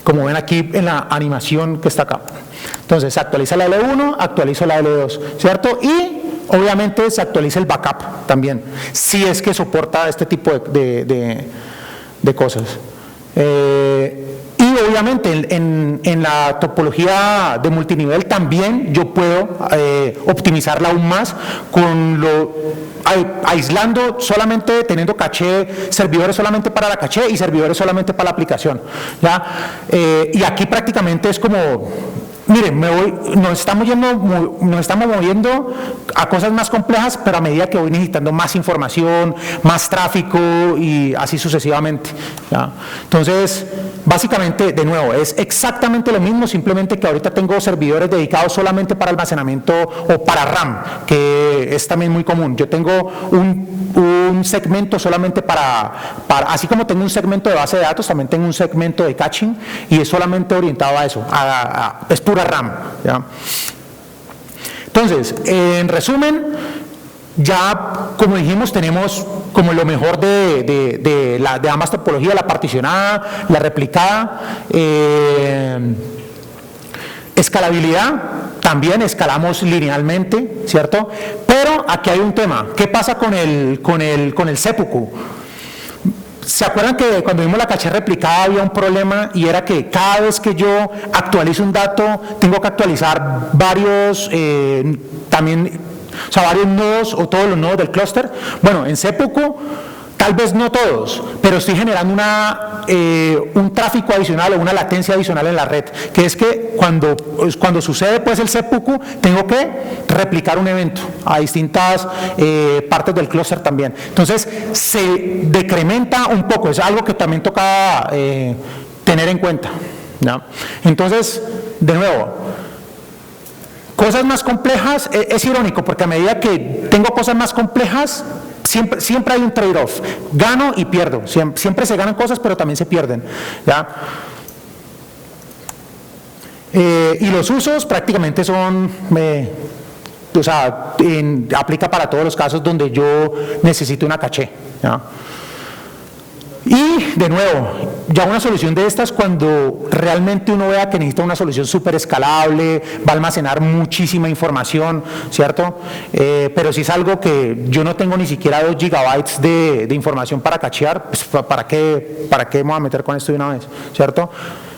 Como ven aquí en la animación que está acá. Entonces se actualiza la L1, actualizo la L2, ¿cierto? Y obviamente se actualiza el backup también, si es que soporta este tipo de cosas. Y obviamente en la topología de multinivel también yo puedo optimizarla aún más aislando solamente, teniendo caché, servidores solamente para la caché y servidores solamente para la aplicación, ¿ya? Y aquí prácticamente es como, miren, nos estamos moviendo a cosas más complejas, pero a medida que voy necesitando más información, más tráfico y así sucesivamente, ¿ya? Entonces, básicamente, de nuevo, es exactamente lo mismo, simplemente que ahorita tengo servidores dedicados solamente para almacenamiento o para RAM, que es también muy común. Yo tengo un segmento solamente para, así como tengo un segmento de base de datos, también tengo un segmento de caching y es solamente orientado a eso, es pura RAM, ¿ya? Entonces, en resumen, ya como dijimos, tenemos como lo mejor de ambas topologías, la particionada, la replicada, escalabilidad, también escalamos linealmente, ¿cierto? Pero aquí hay un tema, ¿qué pasa con el seppuku? ¿Se acuerdan que cuando vimos la caché replicada había un problema y era que cada vez que yo actualizo un dato tengo que actualizar varios varios nodos o todos los nodos del clúster? Bueno, en seppuku tal vez no todos, pero estoy generando un tráfico adicional o una latencia adicional en la red, que es que cuando sucede pues el seppuku, tengo que replicar un evento a distintas partes del clúster también. Entonces se decrementa un poco, es algo que también toca tener en cuenta, ¿no? Entonces, de nuevo, cosas más complejas, es irónico porque a medida que tengo cosas más complejas, siempre hay un trade-off, gano y pierdo, siempre se ganan cosas pero también se pierden, ¿ya? Y los usos prácticamente son, aplica para todos los casos donde yo necesito una caché, ¿ya? Y de nuevo, ya una solución de estas, cuando realmente uno vea que necesita una solución súper escalable, va a almacenar muchísima información, ¿cierto? Pero si es algo que yo no tengo ni siquiera 2 gigabytes de información para cachear, pues ¿para qué me voy a meter con esto de una vez? ¿Cierto?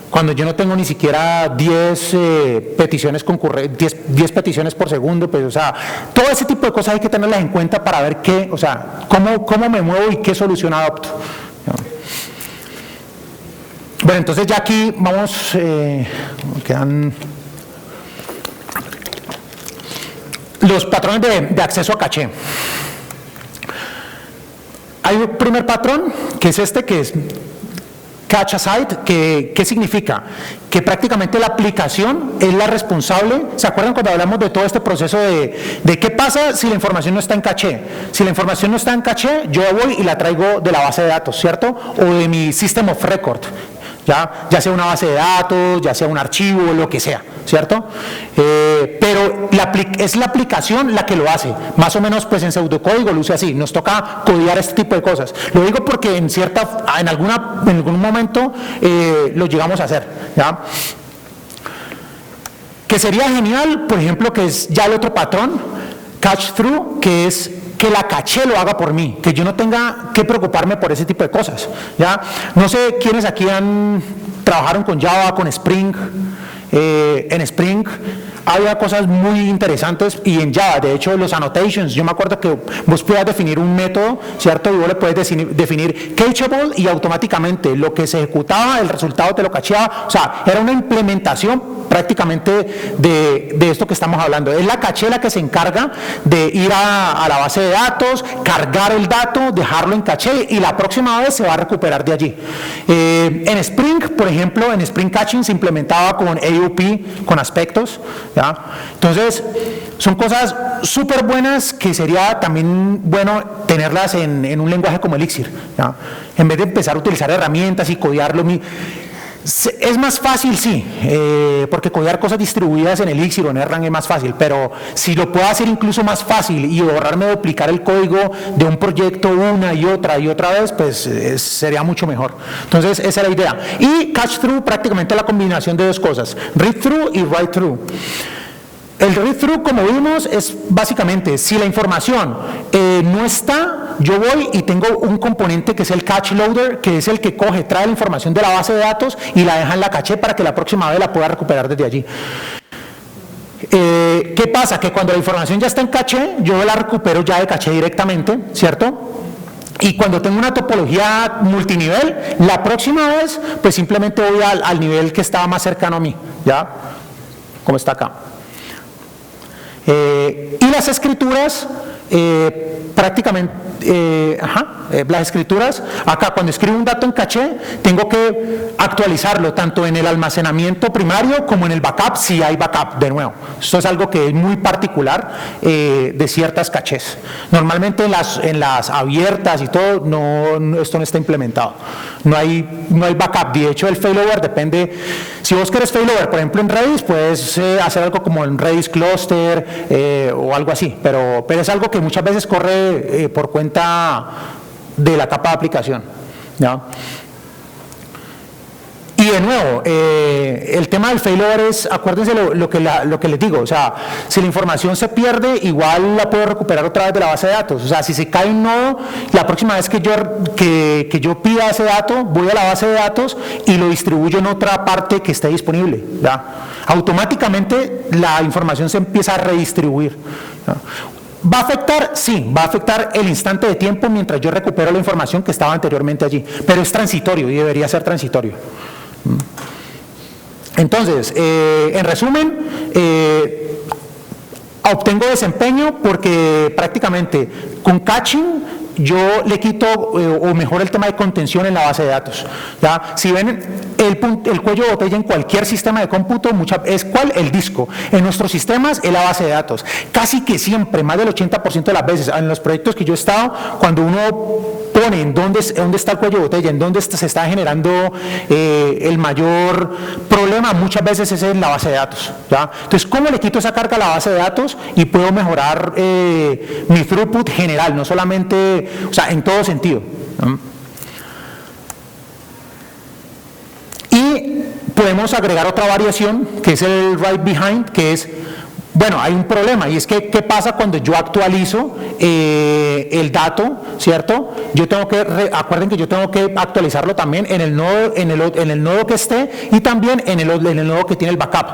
Cuando yo no tengo ni siquiera 10 peticiones concurrentes, 10 peticiones por segundo, pues, o sea, todo ese tipo de cosas hay que tenerlas en cuenta para ver cómo me muevo y qué solución adopto. Bueno, entonces ya aquí vamos, quedan Los patrones de acceso a caché. Hay un primer patrón, que es este, que es Cache Aside, ¿qué significa? Que prácticamente la aplicación es la responsable. ¿Se acuerdan cuando hablamos de todo este proceso de qué pasa si la información no está en caché? Si la información no está en caché, yo voy y la traigo de la base de datos, ¿cierto? O de mi System of Record, ya sea una base de datos, ya sea un archivo, lo que sea, ¿cierto? Pero es la aplicación la que lo hace, más o menos pues en pseudocódigo luce así, nos toca codiar este tipo de cosas. Lo digo porque en algún momento lo llegamos a hacer, ¿ya? Que sería genial, por ejemplo, que es ya el otro patrón, catch through, que es que la caché lo haga por mí, que yo no tenga que preocuparme por ese tipo de cosas, ¿ya? No sé quiénes aquí trabajaron con Java, con Spring. En Spring había cosas muy interesantes, y en Java, de hecho, los annotations, yo me acuerdo que vos podías definir un método, ¿cierto? Y vos le puedes definir cacheable, y automáticamente lo que se ejecutaba, el resultado te lo cacheaba. O sea, era una implementación prácticamente de esto que estamos hablando. Es la caché la que se encarga de ir a la base de datos, cargar el dato, dejarlo en caché, y la próxima vez se va a recuperar de allí. En Spring, por ejemplo, en Spring Caching se implementaba con AOP, con aspectos, ¿ya? Entonces, son cosas súper buenas que sería también bueno tenerlas en un lenguaje como Elixir, ¿ya? En vez de empezar a utilizar herramientas y codearlo. Es más fácil, sí, porque codear cosas distribuidas en Elixir o en Erlang es más fácil, pero si lo puedo hacer incluso más fácil y ahorrarme de duplicar el código de un proyecto una y otra vez, pues sería mucho mejor. Entonces, esa es la idea. Y catch through, prácticamente la combinación de dos cosas, read through y write through. El read-through, como vimos, es básicamente, si la información no está, yo voy y tengo un componente que es el cache loader, que es el que trae la información de la base de datos y la deja en la caché para que la próxima vez la pueda recuperar desde allí. ¿Qué pasa? Que cuando la información ya está en caché, yo la recupero ya de caché directamente, ¿cierto? Y cuando tengo una topología multinivel, la próxima vez, pues simplemente voy al nivel que estaba más cercano a mí, ¿ya? Como está acá. Y las escrituras, prácticamente, las escrituras, acá cuando escribo un dato en caché, tengo que actualizarlo tanto en el almacenamiento primario como en el backup, si hay backup, de nuevo. Esto es algo que es muy particular de ciertas cachés. Normalmente en las abiertas y todo, esto no está implementado. No hay backup. De hecho, el failover depende. Si vos querés failover, por ejemplo, en Redis, puedes hacer algo como en Redis Cluster o algo así, pero es algo que muchas veces corre por cuenta de la capa de aplicación, ¿ya? Y de nuevo, el tema del failover es, acuérdense lo que les digo, o sea, si la información se pierde, igual la puedo recuperar otra vez de la base de datos. O sea, si se cae un nodo, la próxima vez que yo pida ese dato, voy a la base de datos y lo distribuyo en otra parte que esté disponible, ¿ya? Automáticamente la información se empieza a redistribuir, ¿ya? ¿Va a afectar? Sí, va a afectar el instante de tiempo mientras yo recupero la información que estaba anteriormente allí, pero es transitorio y debería ser transitorio. Entonces, en resumen, obtengo desempeño porque prácticamente con caching yo le quito o mejoro el tema de contención en la base de datos, ¿ya? Si ven el cuello de botella en cualquier sistema de cómputo, ¿es cuál? El disco. En nuestros sistemas es la base de datos. Casi que siempre, más del 80% de las veces, en los proyectos que yo he estado, cuando uno pone en dónde está el cuello de botella, en dónde se está generando el mayor problema, muchas veces es en la base de datos, ¿ya? Entonces, ¿cómo le quito esa carga a la base de datos y puedo mejorar mi throughput general, no solamente, o sea, en todo sentido, ¿no? Y podemos agregar otra variación, que es el write behind, que es, bueno, hay un problema, y es que, ¿qué pasa cuando yo actualizo el dato, ¿cierto? Yo tengo que, acuerden que yo tengo que actualizarlo también en el nodo que esté, y también en el nodo que tiene el backup.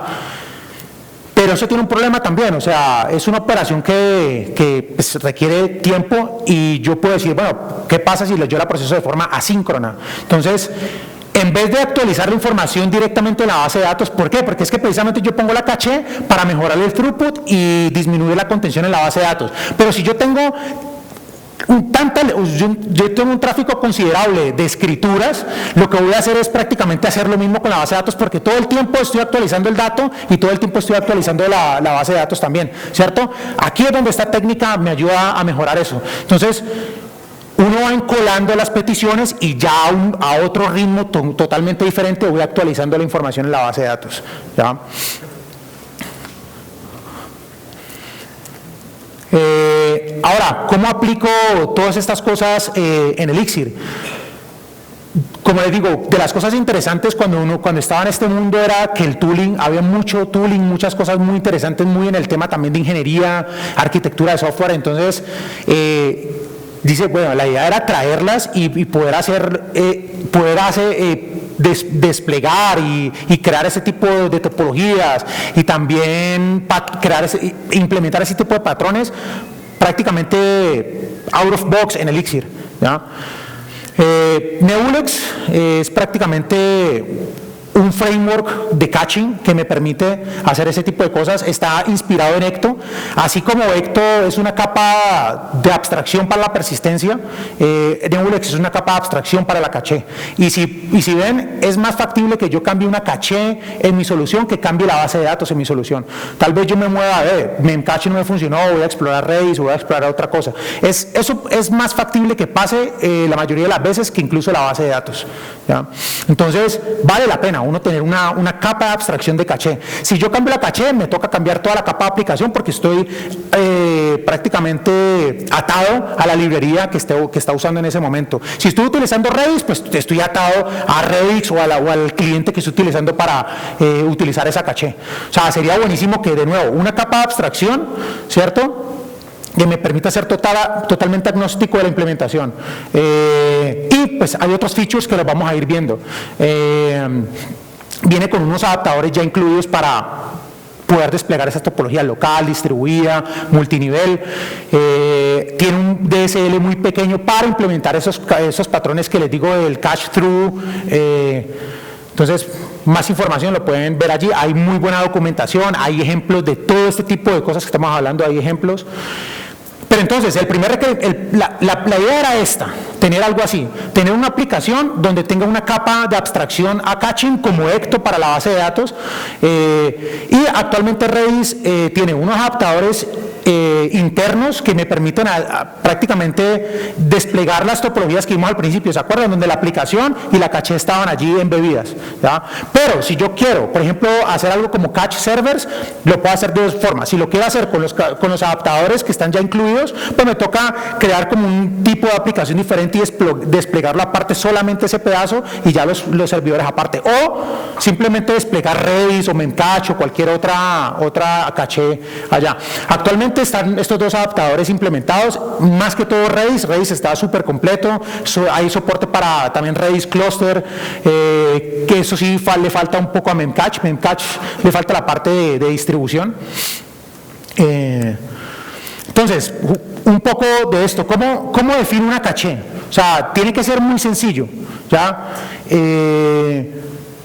Pero eso tiene un problema también, o sea, es una operación que pues, requiere tiempo, y yo puedo decir, bueno, ¿qué pasa si yo la proceso de forma asíncrona? Entonces, en vez de actualizar la información directamente en la base de datos. ¿Por qué? Porque es que precisamente yo pongo la caché para mejorar el throughput y disminuir la contención en la base de datos. Pero si yo tengo yo tengo un tráfico considerable de escrituras, lo que voy a hacer es prácticamente hacer lo mismo con la base de datos, porque todo el tiempo estoy actualizando el dato y todo el tiempo estoy actualizando la base de datos también, ¿cierto? Aquí es donde esta técnica me ayuda a mejorar eso. Entonces, uno va encolando las peticiones y ya a otro ritmo totalmente diferente voy actualizando la información en la base de datos, ¿ya? Ahora, ¿cómo aplico todas estas cosas en Elixir? Como les digo, de las cosas interesantes cuando estaba en este mundo era que el tooling, había mucho tooling, muchas cosas muy interesantes, muy en el tema también de ingeniería, arquitectura de software. Entonces, dice, bueno, la idea era traerlas y poder desplegar y crear ese tipo de topologías y también implementar ese tipo de patrones prácticamente out of box en Elixir, ¿ya? Nebulex es prácticamente un framework de caching que me permite hacer ese tipo de cosas. Está inspirado en Ecto, así como Ecto es una capa de abstracción para la persistencia, Nebulex es una capa de abstracción para la caché. Y si ven, es más factible que yo cambie una caché en mi solución que cambie la base de datos en mi solución. Tal vez yo me mueva, Memcache no me funcionó, voy a explorar Redis o voy a explorar otra cosa. Eso es más factible que pase la mayoría de las veces que incluso la base de datos, ¿ya? Entonces, vale la pena uno tener una capa de abstracción de caché. Si yo cambio la caché, me toca cambiar toda la capa de aplicación porque estoy prácticamente atado a la librería que está usando en ese momento. Si estoy utilizando Redis, pues estoy atado a Redis o al cliente que estoy utilizando para utilizar esa caché. O sea, sería buenísimo que, de nuevo, una capa de abstracción, ¿cierto?, que me permita ser totalmente agnóstico de la implementación. Y pues hay otros features que los vamos a ir viendo. Viene con unos adaptadores ya incluidos para poder desplegar esa topología local, distribuida, multinivel. Tiene un DSL muy pequeño para implementar esos patrones que les digo del cache through. Entonces, más información lo pueden ver allí. Hay muy buena documentación, hay ejemplos de todo este tipo de cosas que estamos hablando, hay ejemplos. Pero entonces, la idea era esta, tener algo así, tener una aplicación donde tenga una capa de abstracción a caching como Ecto para la base de datos, y actualmente Redis tiene unos adaptadores internos que me permiten prácticamente desplegar las topologías que vimos al principio, ¿se acuerdan? Donde la aplicación y la caché estaban allí embebidas, ¿ya? Pero si yo quiero, por ejemplo, hacer algo como cache servers, lo puedo hacer de dos formas. Si lo quiero hacer con los adaptadores que están ya incluidos, pues me toca crear como un tipo de aplicación diferente y desplegarlo aparte, solamente ese pedazo, y ya los servidores aparte, o simplemente desplegar Redis o Memcache o cualquier otra caché allá. Actualmente están estos dos adaptadores implementados, más que todo Redis está súper completo, hay soporte para también Redis Cluster, que eso sí le falta un poco a Memcache le falta la parte de distribución. Entonces, un poco de esto, ¿cómo defino una caché? O sea, tiene que ser muy sencillo, ¿ya?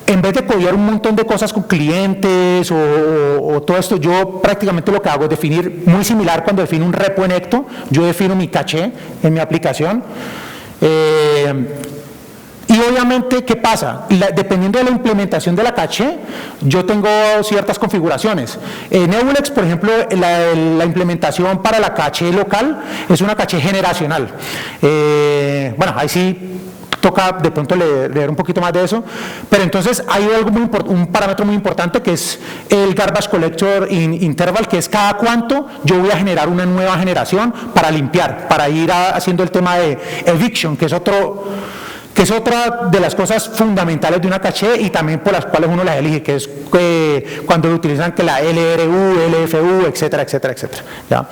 En vez de codear un montón de cosas con clientes o todo esto, yo prácticamente lo que hago es definir, muy similar cuando defino un repo en Ecto, yo defino mi caché en mi aplicación. Y obviamente, ¿qué pasa? Dependiendo de la implementación de la caché, yo tengo ciertas configuraciones. Nebulex, por ejemplo, la implementación para la caché local es una caché generacional. Bueno, ahí sí toca de pronto leer un poquito más de eso, pero entonces hay un parámetro muy importante que es el garbage collector interval, que es cada cuánto yo voy a generar una nueva generación para limpiar, para ir haciendo el tema de eviction, que es otra de las cosas fundamentales de una caché y también por las cuales uno las elige, que es cuando utilizan que la LRU, LFU, etcétera, etcétera, etcétera, ¿ya?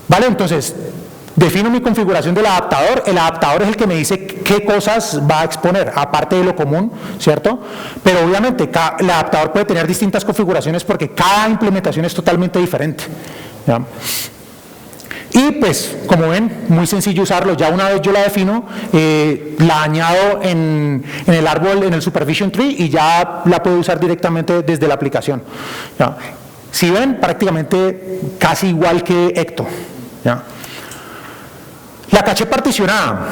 Vale, entonces defino mi configuración del adaptador. El adaptador es el que me dice qué cosas va a exponer, aparte de lo común, ¿cierto? Pero obviamente el adaptador puede tener distintas configuraciones porque cada implementación es totalmente diferente, ¿ya? Y Y pues, como ven, muy sencillo usarlo. Ya una vez yo la defino, la añado en el árbol, en el Supervision Tree, y ya la puedo usar directamente desde la aplicación. ¿Ya? Si ven, prácticamente casi igual que Ecto. ¿Ya? La caché particionada.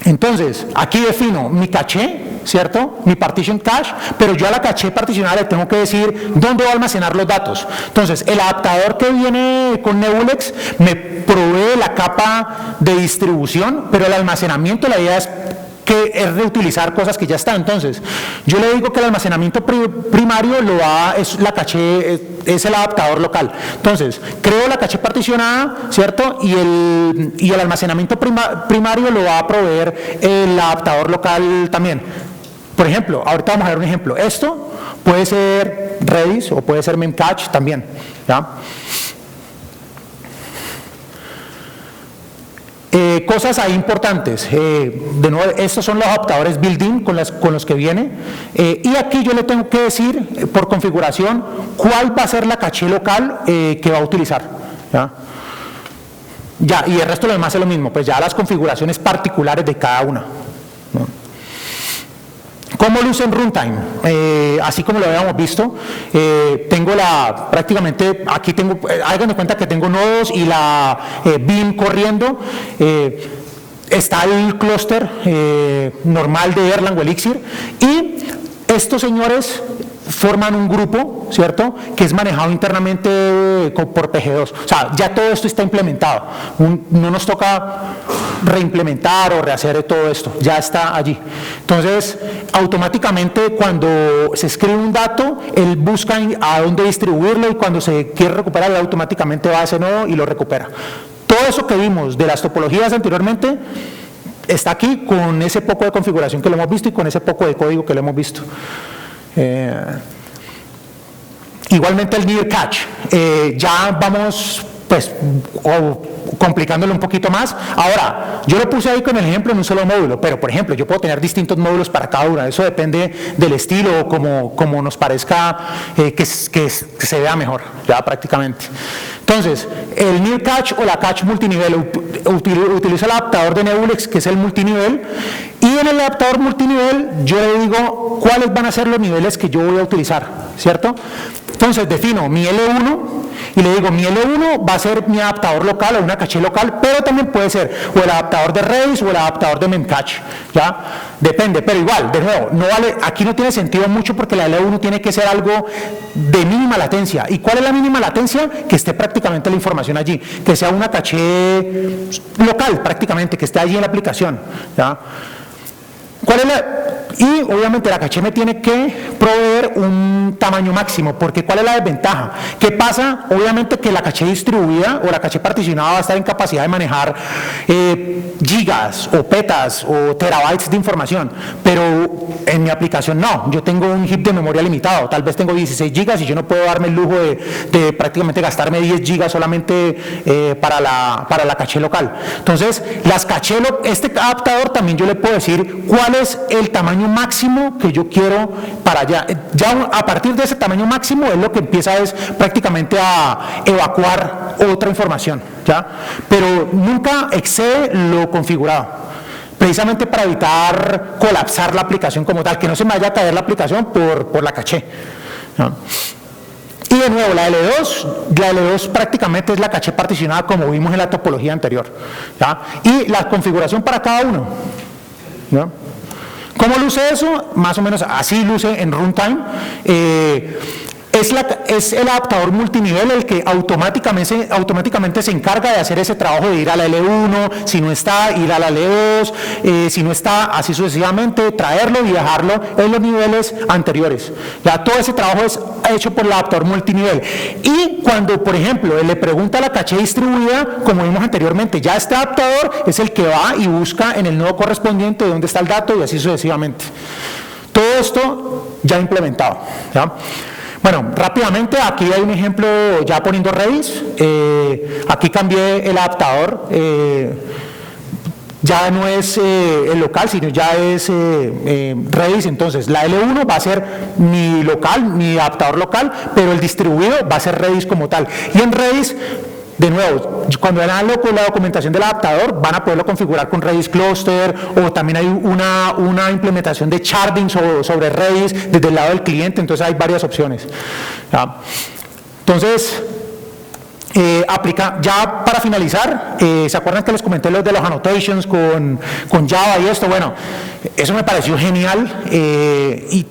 Entonces, aquí defino mi caché, ¿cierto? Mi partition cache, pero yo a la caché particionada le tengo que decir dónde va a almacenar los datos. Entonces, el adaptador que viene con Nebulex me provee la capa de distribución, pero el almacenamiento, la idea es reutilizar cosas que ya están. Entonces, yo le digo que el almacenamiento primario es la caché, es el adaptador local. Entonces, creo la caché particionada, ¿cierto? Y el almacenamiento primario lo va a proveer el adaptador local también. Por ejemplo, ahorita vamos a ver un ejemplo. Esto puede ser Redis o puede ser Memcache también, ¿ya? Cosas ahí importantes. De nuevo, estos son los adaptadores built-in con los que viene. Y aquí yo le tengo que decir por configuración cuál va a ser la caché local que va a utilizar. ¿Ya? Y el resto de lo demás es lo mismo, pues ya las configuraciones particulares de cada una. ¿Cómo lo uso en runtime? Así como lo habíamos visto, tengo prácticamente, aquí tengo, hagan de cuenta que tengo nodos y la bin corriendo, está el clúster normal de Erlang o Elixir, y estos señores forman un grupo, ¿cierto?, que es manejado internamente por PG2. O sea, ya todo esto está implementado. No nos toca reimplementar o rehacer todo esto, ya está allí. Entonces, automáticamente cuando se escribe un dato, él busca a dónde distribuirlo, y cuando se quiere recuperar, él automáticamente va a ese nodo y lo recupera. Todo eso que vimos de las topologías anteriormente está aquí con ese poco de configuración que lo hemos visto y con ese poco de código que lo hemos visto. Igualmente el Near Cache, ya vamos pues complicándolo un poquito más. Ahora, yo lo puse ahí con el ejemplo en un solo módulo, pero por ejemplo yo puedo tener distintos módulos para cada una. Eso depende del estilo o como nos parezca que se vea mejor, ya prácticamente. Entonces, el Near Cache o la cache multinivel utiliza el adaptador de Nebulex, que es el multinivel, y en el adaptador multinivel yo le digo cuáles van a ser los niveles que yo voy a utilizar, ¿cierto? Entonces defino mi L1 y le digo mi L1 va a ser mi adaptador local o una caché local, pero también puede ser o el adaptador de Redis o el adaptador de Memcache, ¿ya? Depende, pero igual, de nuevo, no vale, aquí no tiene sentido mucho porque la L1 tiene que ser algo de mínima latencia. ¿Y cuál es la mínima latencia? Que esté prácticamente la información allí, que sea una caché local prácticamente, que esté allí en la aplicación, ¿ya? ¿Cuál es Y obviamente la caché me tiene que proveer un tamaño máximo, porque ¿cuál es la desventaja? ¿Qué pasa? Obviamente que la caché distribuida o la caché particionada va a estar en capacidad de manejar gigas o petas o terabytes de información, pero en mi aplicación no, yo tengo un heap de memoria limitado, tal vez tengo 16 gigas y yo no puedo darme el lujo de prácticamente gastarme 10 gigas solamente para la caché local. Entonces, las caché, este adaptador también yo le puedo decir cuál es el tamaño máximo que yo quiero para allá. Ya a partir de ese tamaño máximo es lo que empieza es prácticamente a evacuar otra información, ¿ya? Pero nunca excede lo configurado, precisamente para evitar colapsar la aplicación como tal, que no se me vaya a caer la aplicación por la caché, ¿ya? Y de nuevo, la L2 prácticamente es la caché particionada como vimos en la topología anterior, ¿ya? Y la configuración para cada uno, ¿ya? ¿Cómo luce eso? Más o menos así luce en runtime. Es el adaptador multinivel el que automáticamente se encarga de hacer ese trabajo de ir a la L1, si no está, ir a la L2, si no está, así sucesivamente, traerlo y dejarlo en los niveles anteriores. Ya todo ese trabajo es hecho por el adaptador multinivel. Y cuando, por ejemplo, él le pregunta a la caché distribuida, como vimos anteriormente, ya este adaptador es el que va y busca en el nodo correspondiente dónde está el dato y así sucesivamente. Todo esto ya implementado, ¿ya? Bueno, rápidamente, aquí hay un ejemplo ya poniendo Redis. Aquí cambié el adaptador, ya no es el local, sino ya es Redis. Entonces, la L1 va a ser mi adaptador local, pero el distribuido va a ser Redis como tal. Y en Redis de nuevo, cuando vean la documentación del adaptador, van a poderlo configurar con Redis Cluster, o también hay una implementación de sharding sobre Redis desde el lado del cliente, entonces hay varias opciones. ¿Ya? Entonces, ya para finalizar, ¿se acuerdan que les comenté los de los annotations con Java y esto? Bueno, eso me pareció genial y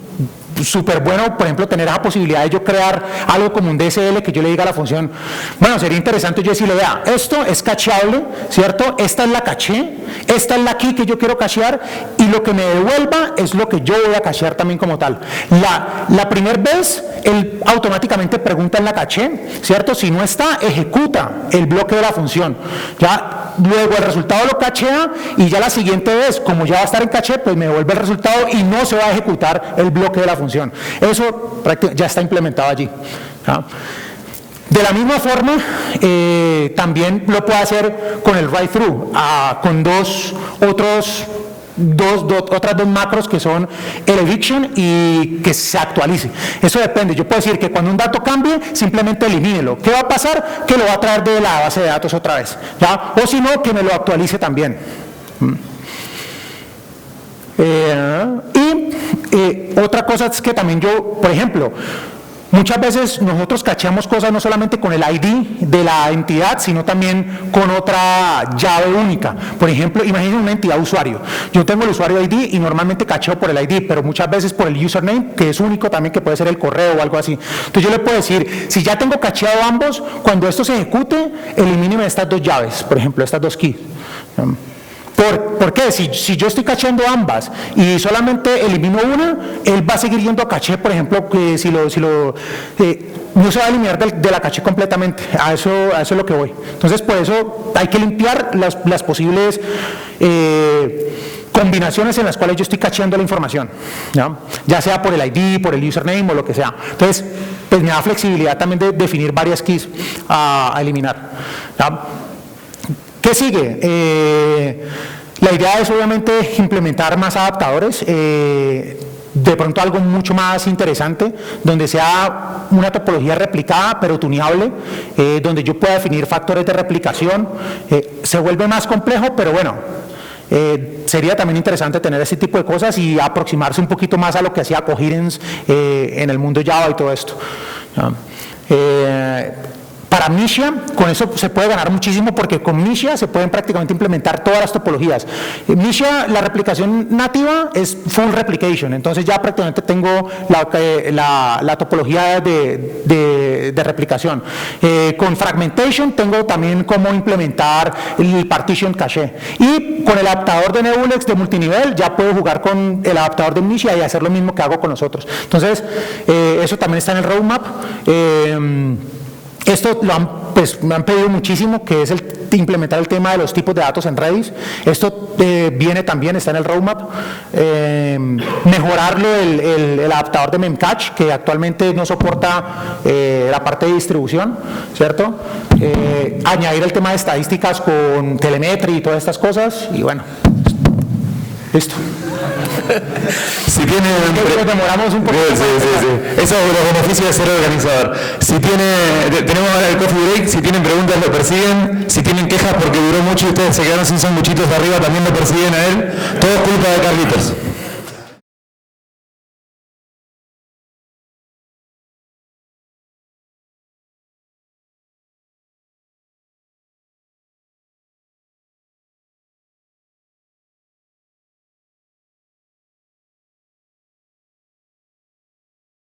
súper bueno, por ejemplo, tener esa posibilidad de yo crear algo como un DSL que yo le diga a la función, bueno, sería interesante yo decirle, vea, esto es cacheable, ¿cierto? Esta es la caché, esta es la key que yo quiero cachear y lo que me devuelva es lo que yo voy a cachear también como tal. La primera vez, él automáticamente pregunta en la caché, ¿cierto? Si no está, ejecuta el bloque de la función. Ya, luego el resultado lo cachea y ya la siguiente vez, como ya va a estar en caché, pues me devuelve el resultado y no se va a ejecutar el bloque de la función. Eso ya está implementado allí. ¿Ya? De la misma forma, también lo puedo hacer con el write-through, con otras dos macros que son el eviction y que se actualice. Eso depende. Yo puedo decir que cuando un dato cambie, simplemente elimínelo. ¿Qué va a pasar? Que lo va a traer de la base de datos otra vez. ¿Ya? O si no, que me lo actualice también. Otra cosa es que también yo, por ejemplo, muchas veces nosotros cacheamos cosas no solamente con el ID de la entidad, sino también con otra llave única. Por ejemplo, imaginen una entidad usuario. Yo tengo el usuario ID y normalmente cacheo por el ID, pero muchas veces por el username, que es único también, que puede ser el correo o algo así. Entonces yo le puedo decir, si ya tengo cacheado ambos, cuando esto se ejecute, elimíneme estas dos llaves, por ejemplo, estas dos keys. ¿Por qué? Si yo estoy cacheando ambas y solamente elimino una, él va a seguir yendo a caché, por ejemplo, que no se va a eliminar de la caché completamente. A eso es lo que voy. Entonces, por eso hay que limpiar las posibles combinaciones en las cuales yo estoy cacheando la información, ya sea por el ID, por el username o lo que sea. Entonces, pues me da flexibilidad también de definir varias keys a eliminar. ¿Ya? ¿Qué sigue? La idea es obviamente implementar más adaptadores, de pronto algo mucho más interesante, donde sea una topología replicada pero tuneable, donde yo pueda definir factores de replicación. Se vuelve más complejo, pero bueno, sería también interesante tener ese tipo de cosas y aproximarse un poquito más a lo que hacía Coherence en el mundo Java y todo esto. Para Misha, con eso se puede ganar muchísimo porque con Misha se pueden prácticamente implementar todas las topologías. Misha, la replicación nativa es full replication, entonces ya prácticamente tengo la topología de replicación. Con fragmentation tengo también cómo implementar el partition cache. Y con el adaptador de Nebulex de multinivel ya puedo jugar con el adaptador de Misha y hacer lo mismo que hago con nosotros. Entonces, eso también está en el roadmap. Esto me han pedido muchísimo, que es implementar el tema de los tipos de datos en Redis. Esto viene también, está en el roadmap. Mejorarlo el adaptador de Memcache, que actualmente no soporta la parte de distribución, ¿cierto? Añadir el tema de estadísticas con telemetría y todas estas cosas, y bueno, listo. Si tienen, demoramos un poquito. Sí. Eso es los beneficios de ser organizador. Tenemos ahora el coffee break. Si tienen preguntas lo persiguen. Si tienen quejas porque duró mucho y ustedes se quedaron sin sanguchitos de arriba, también lo persiguen a él. Todo es culpa de Carlitos.